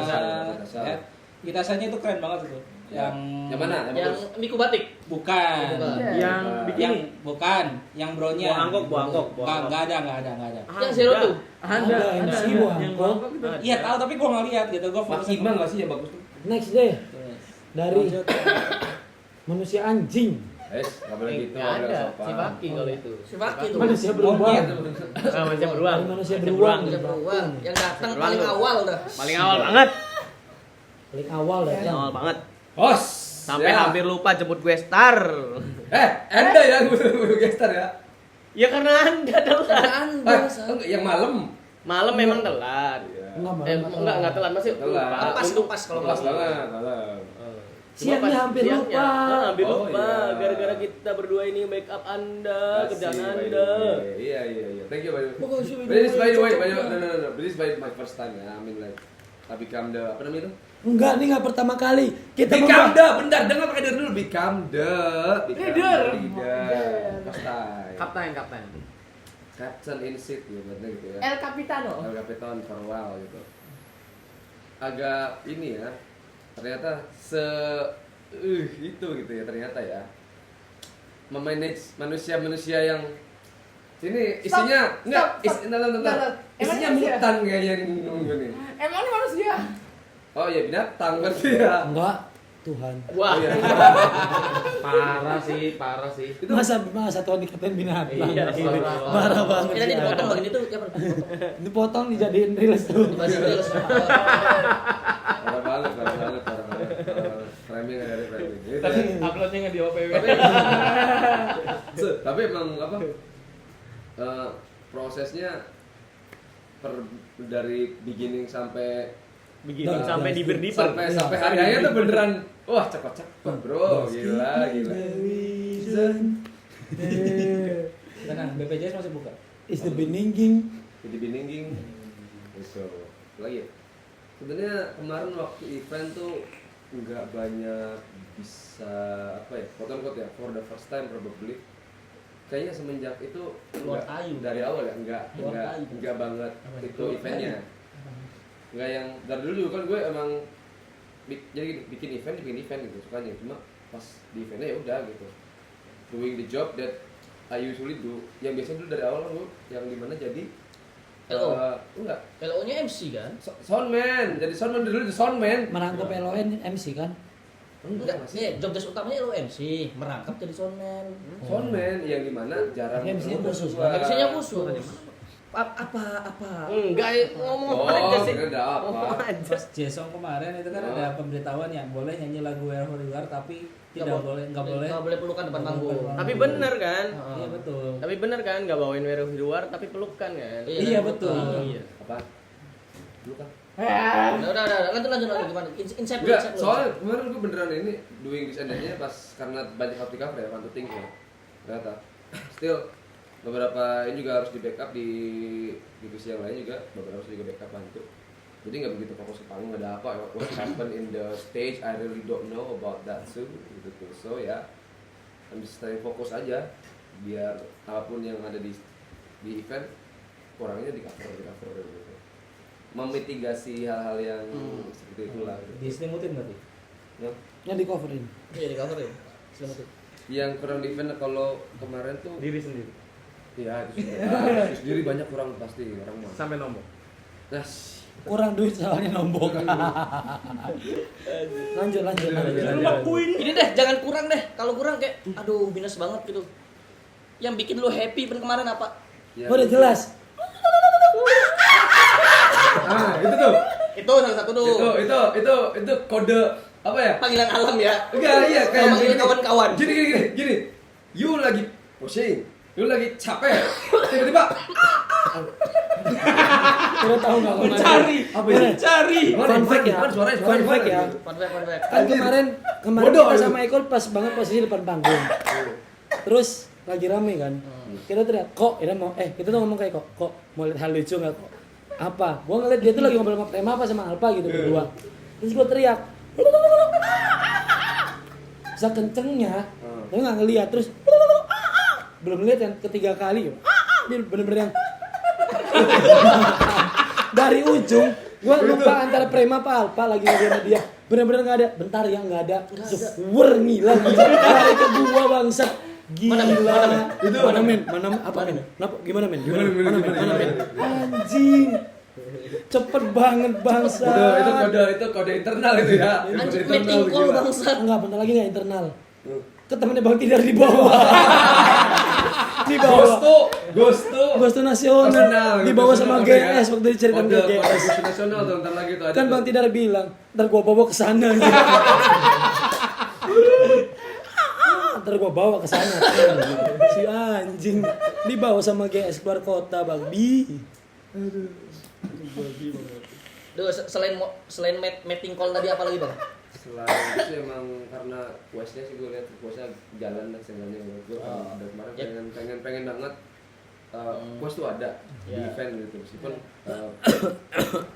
Tasha. ya. Itasanya itu keren banget itu. Yang mana? Yang Miku Batik. bukan. Yang Yang bukan, yang bronya. Buangkok. Enggak ada. Yang Zero tuh. Ada, MC Yang Buangkok. Buangkok itu. Iya, tahu tapi gua enggak lihat gitu. Gua fokus Makiman nggak sih yang bagus tuh? Next deh Terus. dari Lanjut. manusia anjing. Nggak boleh gitu. Nggak nggak boleh ada, sopan. si Baki kalau itu. Si Baki tuh. Manusia beruang. Manusia beruang. Dari manusia beruang. Manusia beruang. Yang datang Beruang paling tuh. awal dah. Paling awal banget. Paling awal Paling datang. awal banget. Bos. Sampai Ya. hampir lupa jemput gue star. Anda ya gestar ya. Ya karena Anda telat. Enggak, yang malam. Malam memang telat. Enggak telat masih Telat. lupa. Lepas Untuk- lepas kalau Pas nggak salah. banget, malam. Siangnya Cuma pas hampir siangnya, lupa. hampir Oh, lupa. iya. Gara-gara kita berdua ini make up Anda, kerjaan Asik, by the Anda. way. Iya. Thank you by the way. This by the way, no. This by my first time ya. I mean like I become the apa namanya itu? Enggak, ini enggak pertama kali. Kita Become the, bentar, dengar pakai der dulu. Become the Leader. First time. Kapten. Captain in seat ya, berarti gitu ya. El Capitano. El Capitan for a while gitu. Agak ini ya. Ternyata itu gitu ya ternyata ya. Memanage manusia-manusia yang ini isinya enggak, isinya Emang manusia? mutan kayaknya ini. Emang ini manusia? Oh ya binatang berarti ya. enggak Tuhan. Wah, Oh, iya. Parah sih. Masa Tuhan dikatain binatang. Iya, Parah banget. Ini nanti sih, dipotong Adam. bagian itu ya, dipotong. Dipotong dijadiin reels tuh. Dibahas reels. Parah banget. Framing dari framing. Tapi uploadnya nggak di OPW. Tapi emang apa? Prosesnya dari beginning sampai begitu Nah, sampai nah, diber-diber. sampai hari raya tuh beneran wah cepet bro gila. Tenang, BPJS masih buka. Is the beninging. Jadi bininging itu lagi ya? Sebenarnya kemarin waktu event tuh nggak banyak bisa apa ya quote-unquote ya for the first time probably kayaknya semenjak itu Keluar nggak- kayu. dari awal ya Keluar kayu. nggak banget itu Keluar eventnya nggak yang dari dulu juga kan gue emang jadi gini, bikin event gitu sukanya cuma pas di eventnya ya udah gitu doing the job that I usually do yang biasanya dulu dari awal kan gue yang dimana jadi LO? enggak LO-nya MC kan? soundman jadi soundman dulu jadi soundman Merangkap LON MC kan? enggak masih Job desk utamanya lo MC, merangkap jadi soundman. soundman yang dimana jarang Tapi MC-nya khusus, gua. MC-nya khusus. Apa? Enggak, ngomong Oh, aja sih. kira ada apa? Ngomong aja. Pas Jason kemarin itu kan ada pemberitahuan yang boleh nyanyi lagu Wherever You Are tapi nggak boleh Nggak boleh pelukan depan panggung. Tapi bener kan? Iya betul. Tapi bener kan nggak bawain Wero di luar tapi pelukan kan? Iya, betul. Iya. Apa? Dulu kan? Udah, lanjut gimana? Insight dulu, Enggak, insight dulu. soalnya kemarin gue beneran ini doing this and that-nya pas karena banyak hard to cover ya, one to think ya. Ternyata still beberapa ini juga harus di backup di divisi yang lain juga beberapa harus juga backup bantu. Jadi nggak begitu fokus ke panggung ada apa what happen in the stage I really don't know about that too gitu tuh. So ya I'm just stay fokus aja biar apapun yang ada di event kurangnya di cover gitu. Memitigasi hal-hal yang seperti itulah. Diselimutin berarti. Ya. Yang di coverin. Iya, di cover ya. Selamat. Yang kurang di event kalau kemarin tuh Diri sendiri. ya itu sendiri. Sendiri banyak kurang pasti orang mah. Sampai nombok. Nah, Kurang duit soalnya nombok. lanjut. Ini deh, jangan kurang deh. Kalau kurang kayak aduh minus banget gitu. Yang bikin lu happy event kemarin apa? ya, Udah jelas. itu tuh. Itu salah satu tuh. Itu kode apa ya? Panggilan alam ya. Enggak, iya kayak Manggil gini. kawan-kawan. Gini. You lagi pusing, you lagi capek. Tiba-tiba Kita tahu nggak kemarin? Mencari. Apa ini? Cari. Fun fact ya. Suaranya Fun fact ya. Fun fact. Kan kemarin Bodoh, kita lu. sama Eko pas banget posisi depan panggung. Terus lagi rame kan. Kita teriak, "Kok, ini mau kita tuh ngomong kayak kok mau lihat hal lucu enggak kok?" Apa? Gua ngeliat dia tuh lagi ngobrol sama Prema apa sama Alpa gitu berdua. Terus gua teriak. Sekencengnya, tapi nggak ngeliat terus belum lihat yang ketiga kali. Dia bener-bener yang dari ujung Gua lupa antara Prema apa Alpa lagi sama dia. Bener-bener nggak ada. Bentar ya nggak ada. Wer ngilang. Lari ke gua bangsat. Gila. Mana men? Mana apa men? Gimana men? Mana men? Anjing. Cepet banget bangsa. Itu kode internal itu ya. Anjing meeting call bangsat. Enggak, bentar lagi enggak internal. Ke temennya Bang Tidar di bawah. Di bawah. Ghost nasional. Di bawah sama GS waktu diceritain ke GS. Kode nasional tuh ntar lagi tuh ada. Kan Bang Tidar bilang, ntar gua bawa ke sana. Ntar gua bawa ke sana. Si anjing dibawa sama GS keluar kota, Bang Bi. Aduh. Duh, selain meeting call tadi apa lagi, Bang? Selain itu emang karena questnya sih gue lihat questnya jalan dan sebenarnya gue dari kemarin pengen banget quest tuh ada di event gitu meskipun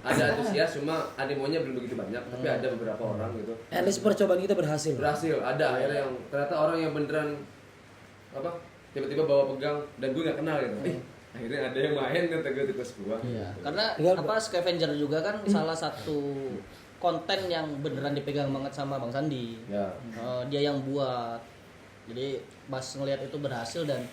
ada antusias cuma animonya belum begitu banyak tapi ada beberapa orang gitu. At least percobaan kita berhasil. Ada akhirnya yang ternyata orang yang beneran apa tiba-tiba bawa pegang dan gue nggak kenal gitu. Akhirnya ada yang main kata gue di quest gue. Iya. Karena apa Scavenger juga kan salah satu konten yang beneran dipegang banget sama Bang Sandi. Ya. Dia yang buat. Jadi pas ngelihat itu berhasil dan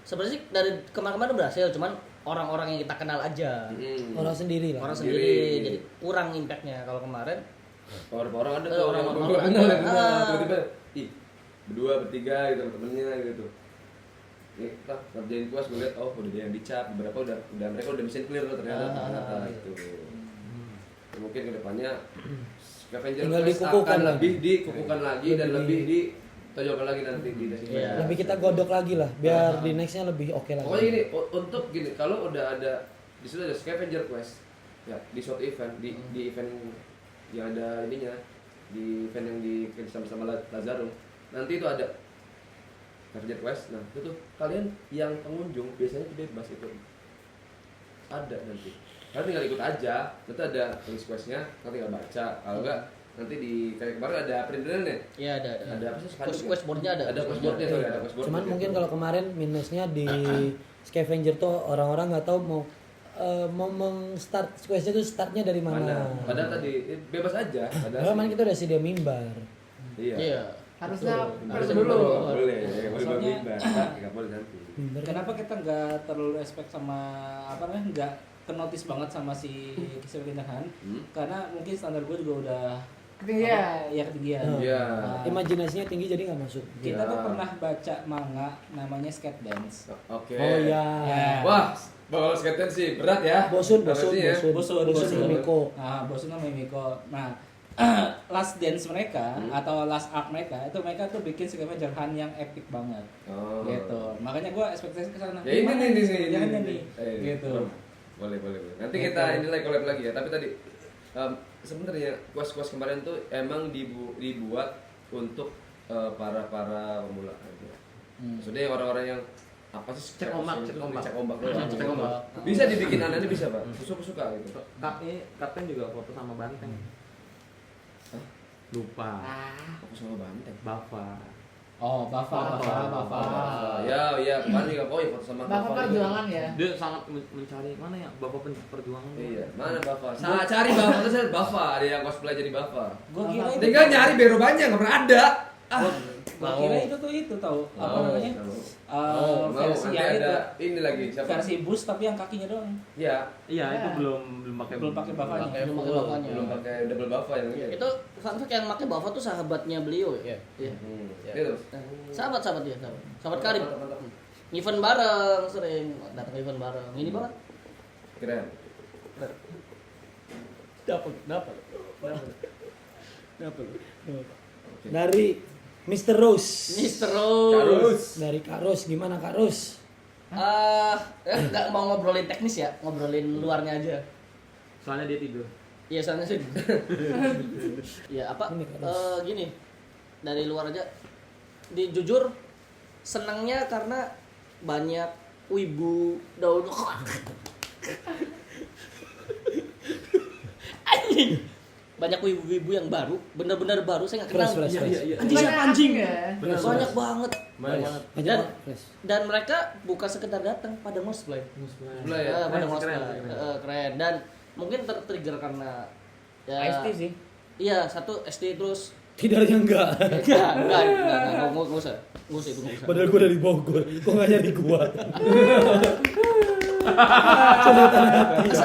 sebenarnya sih dari kemarin-kemarin berhasil, cuman orang-orang yang kita kenal aja. Orang sendiri lah. Orang sendiri. Jadi kurang impactnya kalau kemarin. Orang ada tuh orang kenal tiba-tiba berdua bertiga gitu temennya gitu. Nih, kita ngerjain kuas gue liat udah dia yang dicap beberapa udah mereka udah mission clear loh ternyata gitu. Mungkin kedepannya Scavenger Quest akan lebih dikukuhkan lagi dan lebih ditonjolkan lagi nanti di yeah. Lebih kita godok lagi lah biar di nextnya lebih oke lagi. Pokoknya gini kalau udah ada di situ ada Scavenger Quest ya di suatu event di event yang ada ininya di event yang di sama Lazaro nanti itu ada Scavenger Quest. Nah itu tuh kalian yang pengunjung biasanya bebas itu ada nanti. Kalian tinggal ikut aja, nanti ada tulis questnya, nanti tinggal baca. Kalau enggak, nanti di kayak kemarin ada printerannya. Iya ada. Ada apa sih? Quest boardnya ada. Ada quest boardnya, sorry ada quest board. Cuman mungkin kalau kemarin minusnya di Scavenger tuh orang-orang nggak tahu mau start questnya tuh startnya dari mana. Padahal tadi bebas aja. Padahal kita udah sedia mimbar. Iya. Harusnya dulu. Boleh Soalnya nggak boleh nanti. Kenapa kita nggak terlalu respect sama apa namanya nggak kenotis banget sama si Scavenger Hunt karena mungkin standar gue juga udah ketinggian. Ya ketinggian. Iya. Imajinasinya tinggi jadi nggak masuk. Kita tuh pernah baca manga namanya Skate Dance. Oke. Oh iya. Wah, bakal skate dance sih berat ya. Bosun Mimiko. Nah, Bosun sama Mimiko. Nah, last dance mereka atau last arc mereka itu mereka tuh bikin Scavenger Hunt yang epic banget. Gitu. Makanya gue ekspektasi ke sana. Ya ini. Gitu. Boleh. Nanti kita ini lagi collab lagi ya. Tapi tadi sebenarnya quest kemarin tuh emang dibuat untuk para pemula aja. Maksudnya orang-orang yang apa sih cek ombak doang. Bisa dibikin aneh bisa Pak. Suka gitu. Kapten juga foto sama banteng. Lupa. Fokus sama banteng. Bafa. Oh, Bafa. Ya, kemarin juga foto sama Bapak perjuangan ya. Dia sangat mencari mana ya Bapak perjuangan. Iya, mana Bafa? Cari Bafa terus ada Bafa, ada yang cosplay jadi Bafa. Gua kira itu tinggal nyari bero banyak enggak pernah ada. Gua kira itu tahu apa namanya? Versi nanti yang ada itu. ini lagi siapa? Versi bus tapi yang kakinya doang. Iya. Iya, itu belum pakai bafanya. Belum pakai double Bafa yang ini. Itu fun fact yang pakai Bafa tuh sahabatnya beliau ya. Iya. Terus. Sahabat dia, sahabat karib. Event bareng sering datang event bareng. Ini banget. Keren. Dapat. Dari Mr. Rose. Dari Kak Rose, gimana Kak Rose? Nggak mau ngobrolin teknis ya, ngobrolin luarnya aja. Soalnya dia tidur. Iya, soalnya sih. Ya apa? Gini, dari luar aja. Jujur senangnya karena banyak wibu daun. Anjing. Banyak wibu-wibu yang baru, benar-benar baru saya nggak kenal. Fresh. Anjing siapa anjing? Ya. Banyak banget. Dan Dan mereka bukan sekedar datang pada cosplay. Mulai ya. Pada cosplay. Keren. Dan mungkin tertrigger karena ST sih. Iya, satu ST terus Tidaknya enggak. enggak usah itu nggak usah. Padahal gue dari Bogor, kok nggak nyari gua?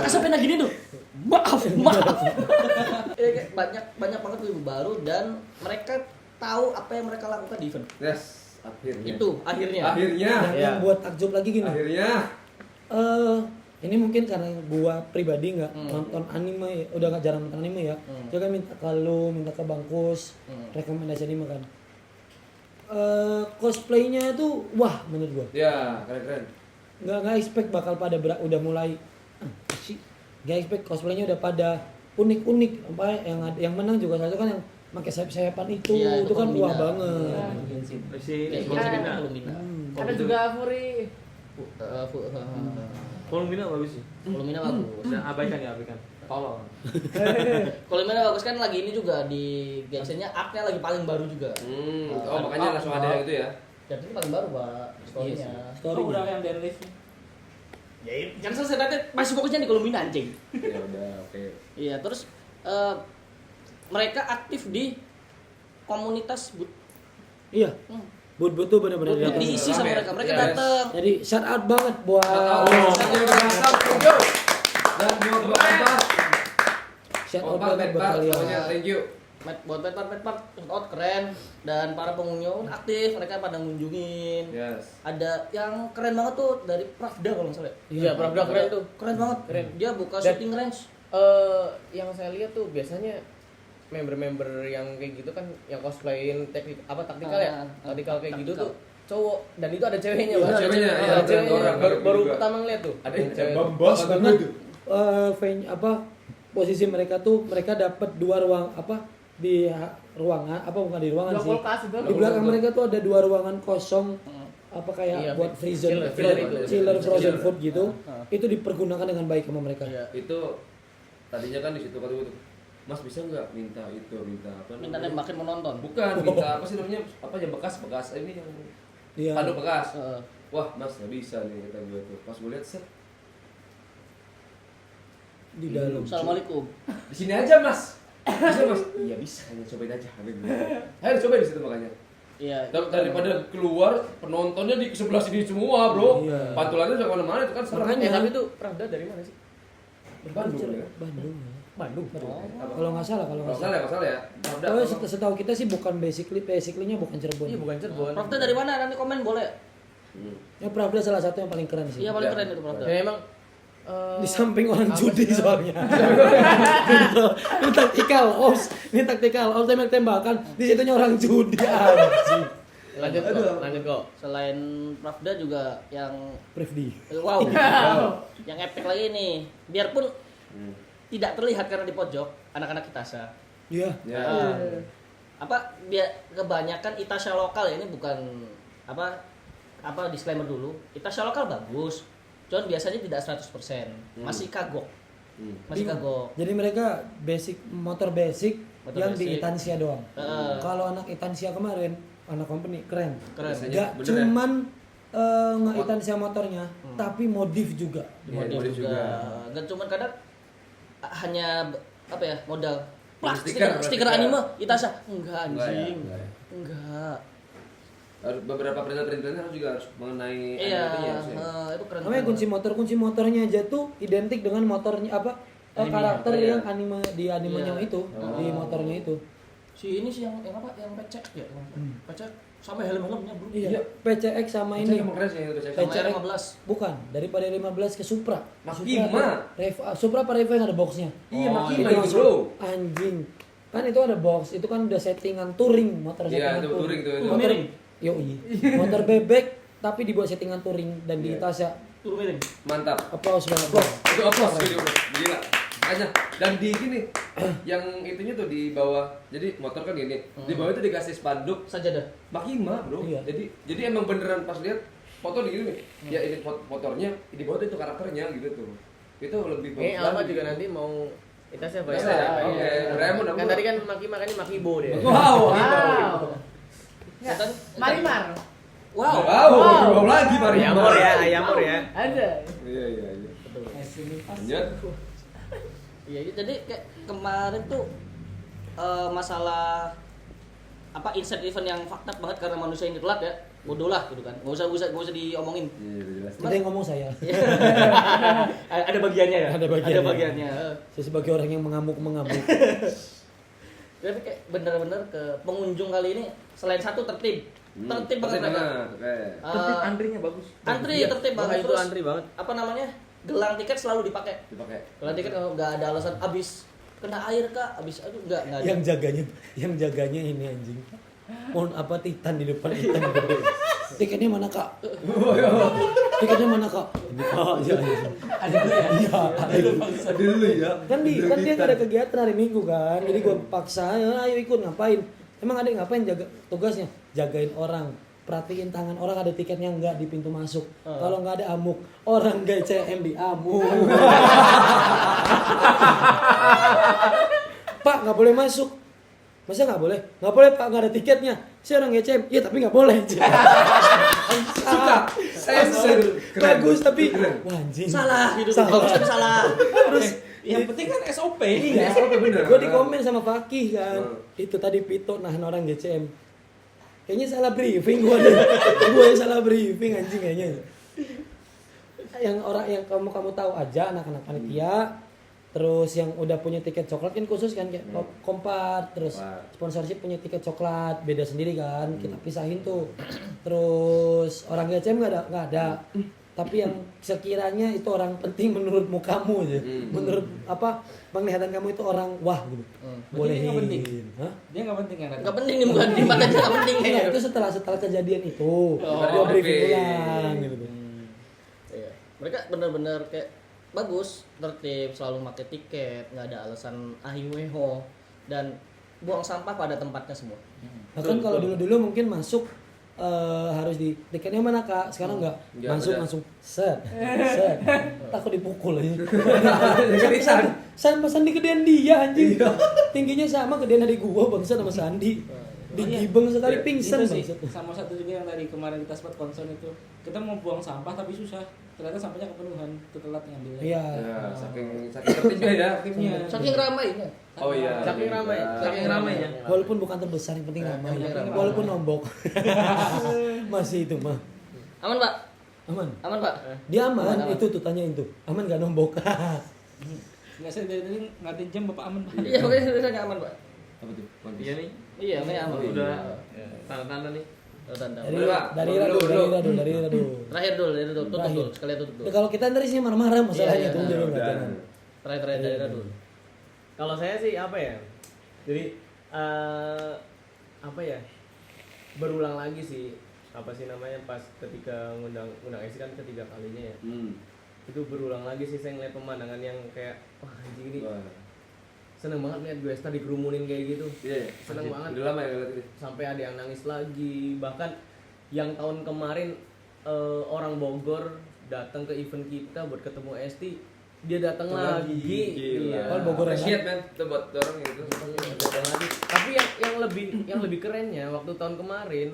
Sampai gini tuh. Maaf. Ya, kayak banyak banget ibu baru dan mereka tahu apa yang mereka lakukan di event. Yes, akhirnya. Itu akhirnya. Yang buat takjub lagi gini. Akhirnya. Ini mungkin karena gua pribadi nggak nonton anime ya, udah nggak jarang nonton anime ya. Dia kan minta ke lu, minta ke Bangkus, rekomendasi anime kan. Cosplaynya itu wah menurut gua. Ya, keren. Nggak expect bakal pada udah mulai sih. Nggak expect cosplaynya udah pada unik-unik. Apa yang menang juga satu kan yang pakai sayap-sayapan itu, Iya, itu kan Kolomina. wah banget. Ada juga Furi. Kolomina bagus sih. Kolomina bagus. Nah, abaikan. Tolong. Kolomina bagus kan lagi ini juga di Genshin-nya arc-nya lagi paling baru juga. Makanya langsung ada yang itu ya. Dan itu paling baru, Pak, story-nya. Story-nya. Udah yang dari lift. Ya, jangan selesai nanti masih fokusnya di Kolomina anjing. Ya udah, oke. Iya, terus mereka aktif di komunitas boot. Iya. Bud tuh bener-bener Boot datang. diisi sama mereka. Mereka Yes. datang. Jadi shout out banget buat Saya udah datang, thank you. Dan buat apa? shout out banget buat kalian. Thank you. Buat pet out keren dan para pengunjung aktif, mereka pada ngunjungin. Yes. Ada yang keren banget tuh dari Pravda kalau nggak salah. Iya, Pravda keren tuh. Keren banget. Keren. Dia buka Dan- shooting range. Yang saya lihat tuh biasanya member-member yang kayak gitu kan yang cosplayin taktikal ya, taktikal kayak gitu tuh cowok dan itu ada ceweknya. Iya, Bang. ada ceweknya, Ada iya, ada ceweknya. orang, Baru juga. pertama ngeliat tuh. Ada yang cewek. Bos banget. Posisi mereka tuh mereka dapat dua ruang di ruangan bukan di ruangan Dua sih. kulkas itu. Di belakang mereka tuh ada dua ruangan kosong kayak Iya, buat freezer, chiller itu. chiller frozen Chiller. food gitu. Itu dipergunakan dengan baik sama mereka. Iya. Itu tadinya kan di situ kata gue tuh, Mas bisa nggak minta apa Minta namanya? makin menonton. Bukan, minta apa sih namanya? Apa yang bekas ini yang Iya. spanduk bekas. Heeh. Wah, Mas nggak bisa nih kata gue tuh. Pas gue lihat set Di dalam. Assalamualaikum. di sini aja Mas. Bisa Mas? Iya bisa, hanya cobain aja. Ayo cobain di situ makanya. Iya. Daripada keluar penontonnya di sebelah sini semua, Bro. Iya. Pantulannya udah kemana-mana itu kan sekarang. Makanya. Tapi tuh Pravda dari mana sih? Bandung ya. Bandung. Ya. Bandung. Apa? Kalau nggak salah, Kalau salah ya. Pravda. Oh, setahu kita sih bukan basically-nya bukan Cirebon. Iya, bukan Cirebon. Pravda dari mana? Nanti komen boleh. Ya Pravda salah satu yang paling keren sih. Iya paling Ya. keren itu Pravda. Dan emang Di samping orang apa judi sih, soalnya. Ini taktikal ops, tembak-tembakan. Di situnya orang judi anjing. lanjut kok. Selain Pravda juga yang Privdi. wow. Yang epic lagi nih. Biarpun tidak terlihat karena di pojok anak-anak Itasha. Iya. Ya. Kebanyakan Itasha lokal ya, ini bukan disclaimer dulu. Itasha lokal bagus. Cuman biasanya tidak 100%. Masih kagok. Masih kagok. Jadi mereka motor basic Motor yang di basic. Itansia doang. Heeh. Kalau anak Itansia kemarin, anak company keren. Keren. Biasanya Gak bener cuman nge-Itansia motornya, tapi modif juga. Iya, Modif modif juga. juga. Gak cuman kadang hanya modal Stiker, stiker anime Itasha. Enggak Enggak ya, anjing. enggak ya. Enggak. Harus beberapa perintilan juga harus mengenai Iya, animenya harusnya. itu keren. Namanya kunci motornya aja tuh identik dengan motornya karakter yang animenya Iya. itu di motornya itu. Si ini sih yang pecek ya, pecek sampai helm-helmnya bro. Iya, PCX sama Ini ini. emang keren sih itu Sama PCX. R15. Bukan, daripada 15 ke Supra. Makima. Supra apa Reva yang ada boxnya? Iya, Makima Itu itu, langsung, Bro. anjing. Kan itu ada box, itu kan udah settingan touring, motor Iya, settingan itu touring tuh, itu. Motor, Miring. motor bebek tapi dibuat settingan touring dan di Iya. Itasha. Turun miring. Mantap. Applause banget. Itu applause video, bro. Gila. Makanya dan di gini yang itunya tuh di bawah. Jadi motor kan gini. Di bawah itu dikasih spanduk Sajadah. Makima, Bro. Iya. Jadi emang beneran pas lihat foto di gini nih. Ya ini motornya, di bawah itu karakternya gitu tuh. Itu lebih bagus. Alma lagi. juga nanti mau Itasha Itasha ya? Oke. Raymond Kan apa? tadi kan makannya Makibo deh. Wow. Wow. Ya, Sultan- Marimar. Wow. Wow, wow lagi Mari. Ayamor ya. Ada. Iya. Lanjut. Iya, jadi kayak kemarin tuh masalah apa insert event yang fakta banget karena manusia ini telat ya. Bodoh lah gitu kan. Enggak usah diomongin. Iya, udah jelas. Kita yang ngomong saya. Ada bagiannya ya? Ada bagiannya. Ada bagiannya. Saya sebagai orang yang mengamuk-mengamuk. Tapi kayak bener-bener ke pengunjung kali ini selain satu tertib. Tertib banget mereka. Oke. Antrinya bagus. Antri Iya. tertib Wah, banget itu terus. antri banget. Apa namanya? Gelang tiket selalu dipakai. Dipakai. Gelang tiket kalau nggak ada alasan abis kena air kah? Abis aduh enggak ada. yang jaganya ini anjing. Mohon apa Titan di depan Titan gede. Tiketnya mana kak? Tiketnya mana kak? Ini kak. Ya, Ada dulu ya. iya. Ada dulu ya. Kan dia nggak ada kegiatan hari Minggu kan. Jadi gua paksa, ayo ikut ngapain? Emang ada ngapain jaga tugasnya? Jagain orang. Perhatiin tangan orang ada tiketnya enggak di pintu masuk. Kalau nggak ada amuk, orang GCM di amuk. Pak nggak boleh masuk. Masa nggak boleh? Nggak boleh Pak, nggak ada tiketnya. Saya orang GCM. Iya tapi nggak boleh. Suka. Sensor. Bagus tapi wah anjing. Salah gitu. Salah. Bagus tapi salah. Terus Yang penting kan SOP. iya, bener. gue di komen sama Fakih kan. Itu tadi Pito nahan orang GCM. Kayaknya salah briefing gue deh. Gue yang salah briefing anjing kayaknya. Yang orang yang kamu tahu aja anak-anak panitia. Terus yang udah punya tiket coklat kan khusus kan kayak Kompart, terus sponsorship punya tiket coklat beda sendiri kan, kita pisahin tuh. Terus orang GCM nggak ada. Tapi yang sekiranya itu orang penting menurutmu kamu aja. Menurut apa penglihatan kamu itu orang wah gitu. Berarti dia nggak penting? Hah? Dia nggak penting kan? Enggak penting nih bukan di mata dia enggak penting. Enggak, itu setelah kejadian itu. Dia briefing ulang gitu. Iya. Mereka benar-benar kayak bagus, tertib, selalu pakai tiket, nggak ada alasan ahiweho dan buang sampah pada tempatnya semua. Bahkan kalau dulu mungkin masuk harus di tiketnya mana kak, sekarang nggak langsung set takut dipukul aja. Sama Sandi gedean dia anjing, tingginya sama gedean dari gua bangsa sama Sandi, digibeng sekali pingsan Itu sih. bangsa. Sama satu juga yang tadi kemarin kita sempat konsen itu, kita mau buang sampah tapi susah, ternyata sampahnya kepenuhan, itu telat ngambilnya. Iya. Ya, saking tertibnya ya. Timnya. Saking ramainya. Oh iya. Saking ramai. Saking ramainya. Walaupun bukan terbesar yang penting ramai. Walaupun nombok. Masih itu mah. Aman Pak? Aman. Pak? Dia aman, Aman. itu tuh tanyain tuh. Aman nggak nombok? Nggak, saya dari tadi ngatin jam bapak aman Pak. Iya, pokoknya saya nggak aman Pak. Apa tuh? Iya nih. Iya, ini aman. Udah tanda-tanda nih. Tanda. Dari Boleh, Pak. dari Belum. Radu. Terakhir dulu, tutup Terakhir. dulu, sekalian tutup Ya, dulu. kalau kita ntar sini marah-marah masalahnya Iya, tuh iya, jangan udah. jangan. Terakhir dari dulu. Kalau saya sih apa ya? Jadi apa ya? Berulang lagi sih. Apa sih namanya pas ketika ngundang Esi kan ketiga kalinya ya. Itu berulang lagi sih saya ngeliat pemandangan yang kayak wah anjing ini. Seneng banget lihat gue tadi kerumunin kayak gitu. Iya. Seneng banget. Udah lama ya ngeliat ini. Sampai ada yang nangis lagi. Bahkan yang tahun kemarin orang Bogor datang ke event kita buat ketemu Esti, dia datang lagi. Gila. Iya. Oh, Bogor ya? Appreciate, man. Itu buat orang gitu. Datang lagi. Tapi yang lebih kerennya waktu tahun kemarin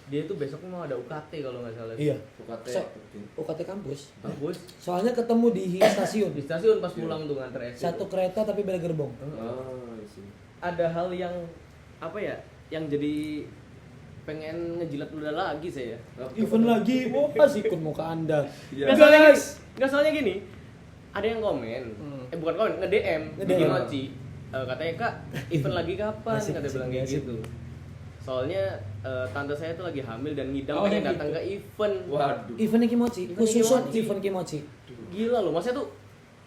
dia itu besoknya mau ada UKT kalau nggak salah. Iya. UKT. UKT kampus. Bagus. Soalnya ketemu di stasiun. Di stasiun pas pulang tuh nganter Esti. Satu kereta tapi beda gerbong. Oh, isi. Ada hal yang apa ya? Yang jadi pengen ngejilat ludah lagi saya. Event lagi, wah sikut muka anda. Iya. Nggak soalnya gini, ada yang komen, bukan komen, nge-DM, Nge-DM. bikin mochi. Katanya kak, event lagi kapan? Asik, Kata asik, bilang kayak asik. gitu. Soalnya tante saya tuh lagi hamil dan ngidam Oh, pengen yang datang gitu. ke event. Waduh. Eventnya Kimochi, Eventnya khusus Kimochi. event Kimochi. Gila loh, maksudnya tuh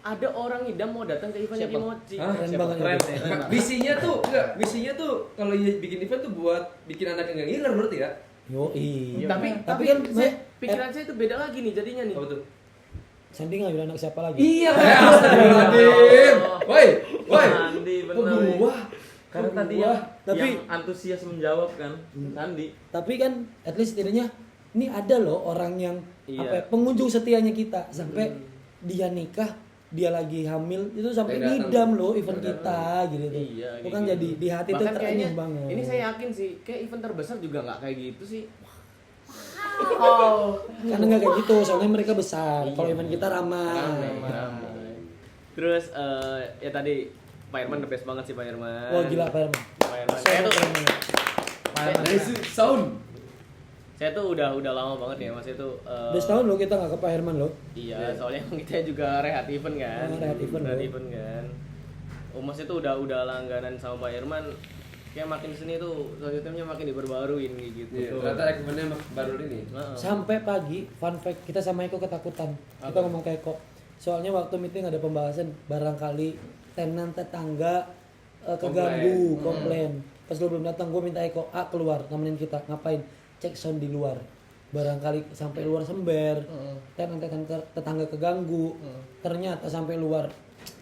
ada orang ngidam mau datang ke eventnya Siapa? Kimochi. Hah? Keren Siapa? banget. Keren itu. ya. Visinya tuh enggak, visinya tuh kalau bikin event tuh buat bikin anak yang ngiler berarti ya. Yoi. Tapi kan pikiran saya itu beda lagi nih jadinya nih. Apa tuh? Sandi nggak bilang anak siapa lagi? Iya, astagfirullahaladzim. Woi, woi. Sandi Kok bener. gua? Karena Kok tadi gua? Tapi- yang antusias menjawab kan Sandi. Tapi kan at least setidaknya ini ada loh orang yang Iya. apa ya, pengunjung setianya kita sampai dia nikah, dia lagi hamil itu sampai Datang. ngidam loh event Datang. kita gitu tuh. Iya, Itu kayak kan gitu. jadi di hati tuh Bahkan kayaknya terenyuh banget. ini saya yakin sih, kayak event terbesar juga nggak kayak gitu sih. Karena nggak kayak gitu, soalnya mereka besar. Kalau event kita ramai. Ramai. Terus ya tadi Pak Herman the best banget sih Pak Herman. Wah gila Pak Herman. Pak Herman. Sound. Saya tuh udah lama banget ya Mas itu. Udah setahun loh kita nggak ke Pak Herman loh. Iya, soalnya emang kita juga rehat event kan. Rehat event kan. Mas itu udah langganan sama Pak Herman. Kayak makin sini tuh selanjutnya makin diperbaruin gitu. Iya, ternyata equipmentnya baru ini. Sampai pagi, fun fact, kita sama Eko ketakutan. Kita ngomong ke Eko. Soalnya waktu meeting ada pembahasan barangkali tenan tetangga keganggu, komplain. Pas lu belum datang, gue minta Eko keluar nemenin kita. Ngapain? Cek sound di luar. Barangkali sampai luar sember. Tenan tetangga keganggu. Ternyata sampai luar.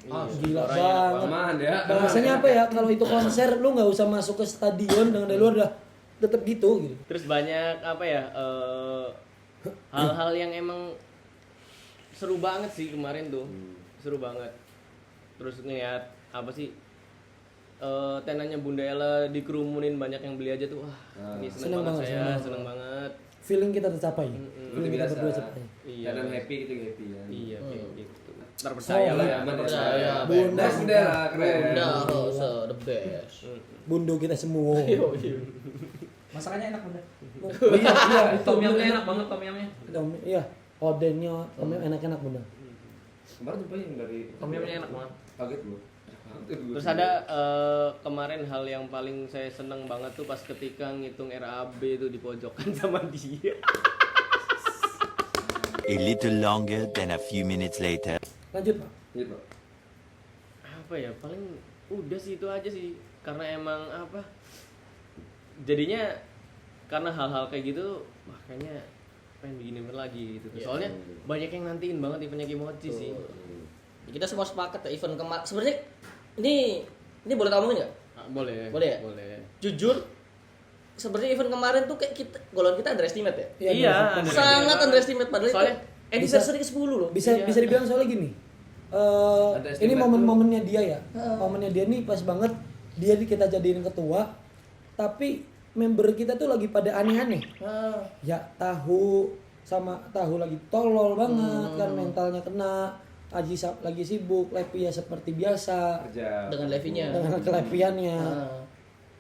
Gila banget. Ya. Bahasanya apa ya? Kalau itu konser lu nggak usah masuk ke stadion dengan dari luar udah tetap gitu. Terus banyak apa ya? Hal-hal yang emang seru banget sih kemarin tuh. Seru banget. Terus ngeliat apa sih? Tenannya Bunda Ella dikerumunin banyak yang beli aja tuh. Wah, ini seneng banget saya, seneng banget. Feeling kita tercapai. Feeling kita berdua biasa. tercapai. Iya. Kadang happy gitu happy ya. Iya, kayak gitu. Terpercaya lah ya, Percaya. Bunda keren. Bunda Rosa the best. Bundo kita semua. Masakannya enak Bunda. Iya, Tom yumnya enak banget tom yumnya. Iya, odennya, enak-enak Bunda. Kemarin jumpa yang dari Tom yumnya enak banget. kaget lu. Terus ada kemarin hal yang paling saya seneng banget tuh pas ketika ngitung RAB itu di pojokan sama dia. A little longer than a few minutes later. Lanjut Pak. Gitu. Apa ya, paling udah sih itu aja sih. Karena emang apa, jadinya karena hal-hal kayak gitu, wah kayaknya pengen bikin event lagi gitu. Soalnya banyak yang nantiin banget eventnya Kimochi sih. Kita semua sepakat ya event kemarin. Sebenarnya ini boleh ngomongin nggak? Boleh. Boleh ya? Boleh. Jujur, sebenarnya event kemarin tuh kayak golongan kita underestimate ya. Iya, Sangat underestimate padahal soalnya itu anniversary ke-10 loh. Bisa dibilang soalnya gini. Ini momen-momennya dia ya. Momennya dia nih pas banget. Dia kita jadiin ketua, tapi member kita tuh lagi pada aneh-aneh. Ya tahu lagi tolol banget kan, mentalnya kena. Aji lagi sibuk, Levi ya seperti biasa Dengan Levinya. dengan kelepiannya.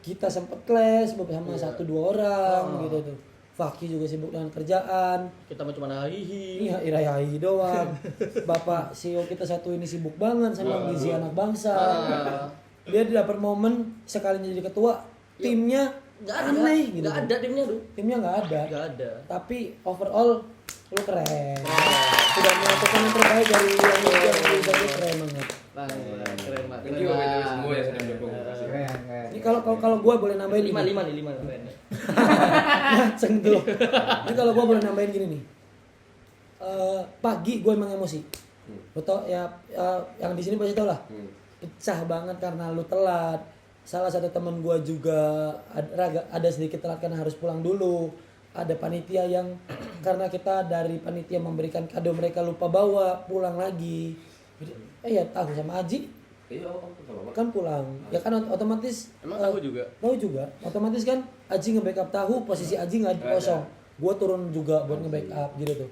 Kita sempet clash bersama 1-2 orang gitu tuh. Faki juga sibuk dengan kerjaan. Kita mah cuma hihi. Iya, irayahi doang. Bapak CEO kita satu ini sibuk banget sama gizi anak bangsa. Dia dapat momen sekalinya jadi ketua, timnya aneh gitu. Nggak ada timnya tuh. Timnya nggak ada. Nggak ada. Tapi overall lu keren. Sudah melakukan yang terbaik dari yang keren banget. Keren banget. Thank you buat semua yang sudah mendukung. Ini kalau gua boleh nambahin 5 keren. Ngaceng tuh. Ini kalau gua boleh nambahin gini nih. Pagi gua emang emosi. Lo tau ya, yang di sini pasti tau lah. Pecah banget karena lu telat. Salah satu teman gua juga ada sedikit telat karena harus pulang dulu. Ada panitia yang karena kita dari panitia memberikan kado mereka lupa bawa, pulang lagi. Ya tahu sama Aji kan pulang. Ya kan otomatis Emang tahu juga? Tahu juga. Otomatis kan Aji nge-backup tahu, posisi Aji nggak kosong. Gua turun juga buat nge-backup gitu tuh.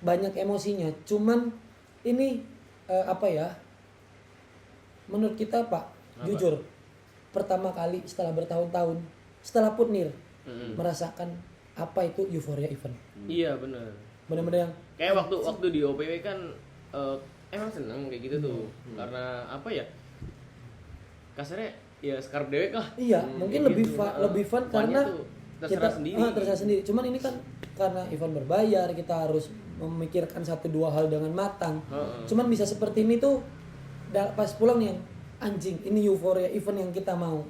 Banyak emosinya. Cuman ini apa ya? Menurut kita Pak, jujur pertama kali setelah bertahun-tahun, setelah Putnir merasakan apa itu euforia event. Iya benar. Benar-benar yang Kayak waktu di OPW kan emang seneng kayak gitu tuh. Karena apa ya? Kasarnya ya skarp dewek lah. iya, mungkin lebih fun karena terserah terserah sendiri. Cuman ini kan karena event berbayar, kita harus memikirkan 1-2 hal dengan matang. Cuman bisa seperti ini tuh pas pulang yang anjing, ini euforia event yang kita mau.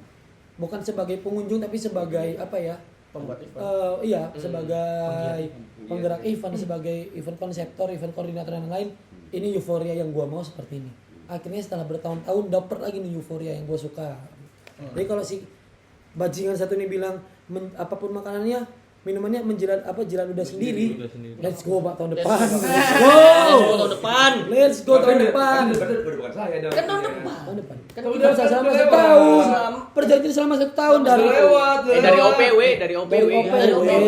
Bukan sebagai pengunjung tapi sebagai apa ya? Pembuat event. Iya, sebagai penggerak event, sebagai event konseptor, event koordinator dan lain. Ini euforia yang gua mau seperti ini. Akhirnya setelah bertahun-tahun dapet lagi nih euforia yang gua suka. Jadi kalau si bajingan satu ini bilang apapun makanannya, minumannya jiran udah sendiri. Let's go Pak tahun depan. Let's go tahun depan. Bukan saya dong. Kan tahun depan. Tahun depan. Kan kita sama-sama tahu. janji selama 1 tahun dari dari OPW, dari OPW. Dari OPW.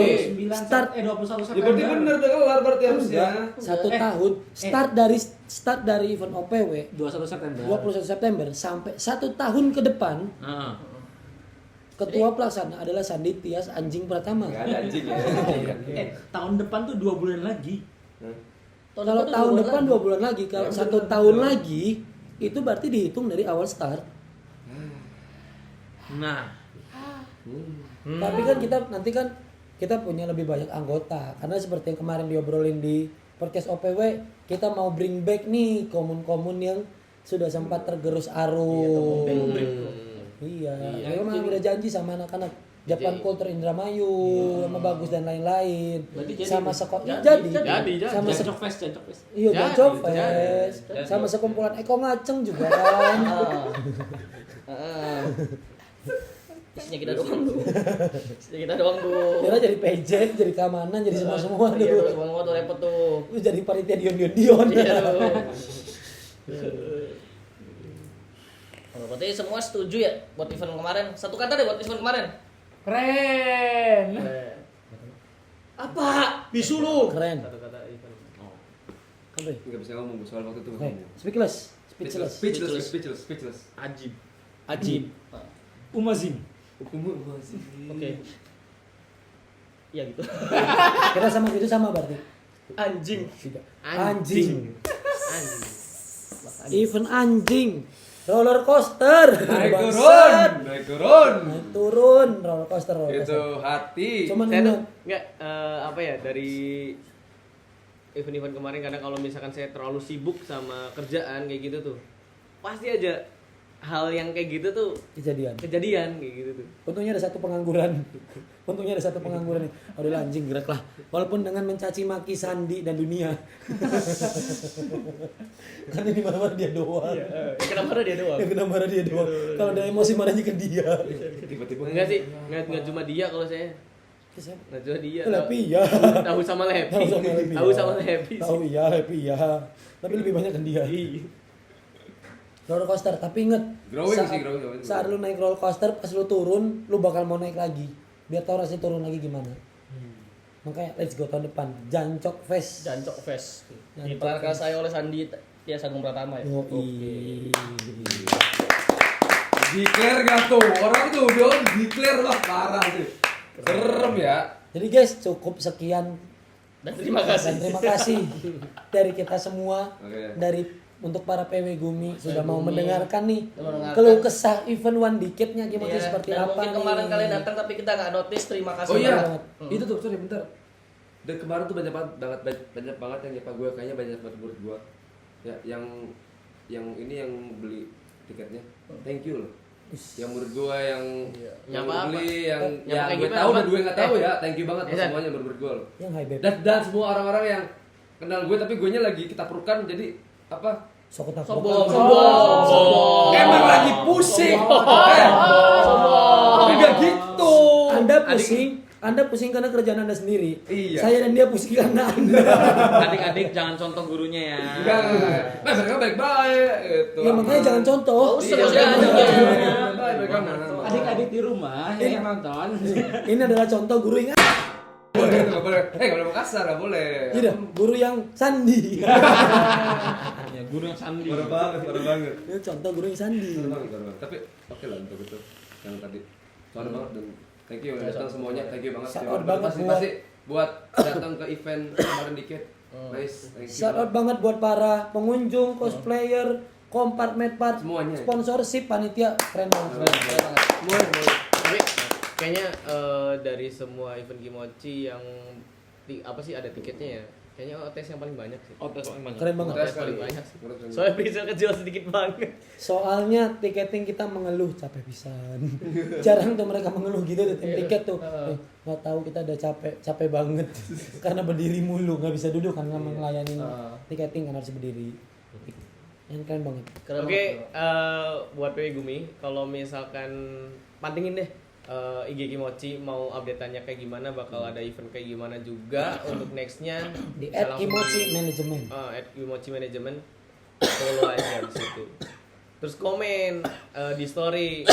Start Start 21 Ya September. berarti bener udah kelar berarti harusnya. 1 tahun. Start dari event OPW 21 September. 21 September sampai 1 tahun ke depan. Heeh. Ketua pelaksana adalah Sandi Tias Anjing Pratama. Enggak ada anjing ya. Tahun depan tuh 2 bulan lagi. Kalau tahun depan 2 bulan lagi, kalau 1 tahun lagi itu berarti dihitung dari awal start. Nah, Tapi kan kita punya lebih banyak anggota karena seperti yang kemarin diobrolin di podcast OPW, kita mau bring back nih komun-komun yang sudah sempat tergerus arus. Iya, memang udah janji sama anak-anak Japan Culture Indramayu, sama Bagus dan lain-lain. Berarti jadi, sama Jadi. sama Jancok Fest. iya Jadi, Jancok Fest. Sama sekumpulan Eko Ngaceng juga kan. Isinya kita doang tuh. Isinya kita doang tuh. Kira jadi PJ, jadi keamanan, jadi semua tuh. Iya, semua tuh repot tuh. Lu jadi panitia Dion. Iya tuh. Oh, berarti semua setuju ya buat event kemarin. Satu kata deh buat event kemarin. Keren. Apa? Bisu lu. Keren. Kata-kata event. Apa ya? Enggak bisa ngomong soal waktu itu. Oke, speechless. Speechless. ajib. Ajib. Umazim. Oke. Iya gitu. Kita sama gitu sama berarti. Anjing. Anjing. Event anjing. Roller coaster. Naik Naik turun. turun roller coaster. Itu hati. Cuman Saya tuh ingat, enggak apa ya, dari event-event kemarin kadang kalau misalkan saya terlalu sibuk sama kerjaan kayak gitu tuh, pasti aja hal yang kayak gitu tuh kejadian kayak gitu tuh. untungnya ada satu pengangguran. Nih. Udah anjing gerak lah. Walaupun dengan mencaci maki Sandi dan dunia. Kan ini marah dia doang. Kenapa dia doang? Yang kena marah dia doang. Kalau ada emosi marahnya ke dia. Tiba-tiba Enggak sih, enggak cuma dia kalau saya. Enggak cuma dia. Tapi ya. Tahu sama Lepi. Tahu sama Lepi. Tahu sama Lepi. Tahu iya, Lepi ya. Tapi lebih banyak kan dia. Roller coaster, tapi inget growing. saat lu naik roller coaster, pas lu turun, lu bakal mau naik lagi. Biar tau rasanya turun lagi gimana. Makanya let's go tahun depan, Jancok Fest. Jancok Fest. Jancok Diprakarsai oleh Sandi Tias Agung Pratama ya. Declare gak tuh? Orang tuh udah declare lah parah sih. Serem ya. Jadi guys, cukup sekian Dan terima kasih. dan terima kasih dari kita semua, Oke. dari untuk para PW Gumi sudah mau mendengarkan nih Mendengarkan. keluh kesah event One Decade-nya gimana Iya, seperti dan apa mungkin nih. kemarin kalian datang tapi kita nggak notice. Terima kasih Oh iya, banget. itu tuh sorry bentar. Dan kemarin tuh banyak banget yang nyapa gue, kayaknya banyak banget murid gue. Ya yang ini yang beli tiketnya. Thank you loh. Yang murid gue yang Nyapa apa? beli yang Nyapa kayak gue gimana, tahu apa? dan gue nggak tahu ya. Thank you banget Iya. semuanya murid gue loh. Yang high beb. Dan semua orang-orang yang kenal gue tapi gue nya lagi kita perlukan jadi apa? Sobat Sombong. Emang lagi pusing. Tapi gak gitu. Anda pusing karena kerjaan Anda sendiri. Iya. Saya dan dia pusing karena Anda. Adik-adik jangan contoh gurunya ya. Enggak. Nah, mereka baik-baik gitu. Ya makanya jangan contoh. Usah adiknya. Baik-baik kan. Adik-adik di rumah yang nonton. Ini adalah contoh guru yang Enggak boleh. Enggak boleh kasar, enggak boleh. tidak, guru yang sandi. Ya, guru yang sandi. Parah banget. Ini contoh guru yang sandi. Parah banget. Tapi oke lah untuk itu yang tadi. Soalnya banget dan thank you udah datang semuanya. Thank you banget. Shout Terima out kasih banget pasti buat datang ke event kemarin dikit. Nice. Thank you. Shout out banget buat para pengunjung, cosplayer, kompartmen part, Semuanya. sponsorship, panitia, keren banget. Semuanya. Tapi kayaknya dari semua event Kimochi yang apa sih ada tiketnya ya? Kayaknya OTS yang paling banyak sih. OTS paling banyak. Keren banget. OTS paling banyak sih. Soalnya presale kecil sedikit banget. Soalnya tiketing kita mengeluh capek pisan. Jarang tuh mereka mengeluh gitu di tim tiket tuh. Nggak tahu kita udah capek banget karena berdiri mulu, nggak bisa duduk kan sama melayani tiketing kan harus berdiri. Yang keren banget. Oke, buat PW Gumi, kalau misalkan pantingin deh IG Kimochi mau update-annya kayak gimana, bakal ada event kayak gimana juga untuk nextnya Di bisa langsung @kimochi di- management. @kimochi management follow aja di situ. Terus komen di story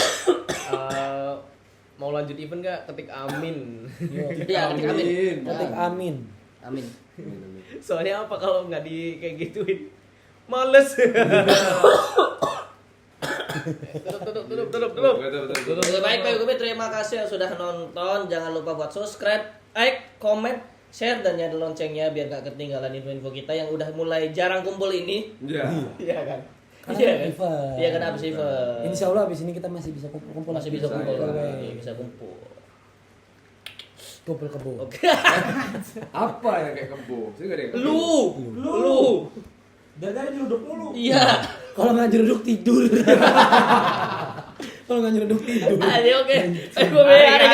mau lanjut event nggak? Ketik amin. Iya, ketik amin. Ketik amin. Amin. Soalnya apa kalau nggak di kayak gituin? Males. Tutup. Oke, baik Pak Gumi, terima kasih yang sudah nonton. Jangan lupa buat subscribe, like, comment, share dan nyalain loncengnya biar gak ketinggalan info-info kita yang udah mulai jarang kumpul ini. Iya. Iya kan? Karena Iya kan kan? event. Iya kan habis event. Insya Allah abis ini kita masih bisa kumpul-kumpul. Masih bisa kumpul. ya. Iya, bisa kumpul. Kumpul kebo. Oke. Apa yang kayak kebo? Sih enggak ada yang kebo. Lu. Dadanya nyeruduk mulu. Iya. Kalau nggak nyeruduk tidur. Kalau nggak nyeruduk tidur. Oke. Pak Gumi, hari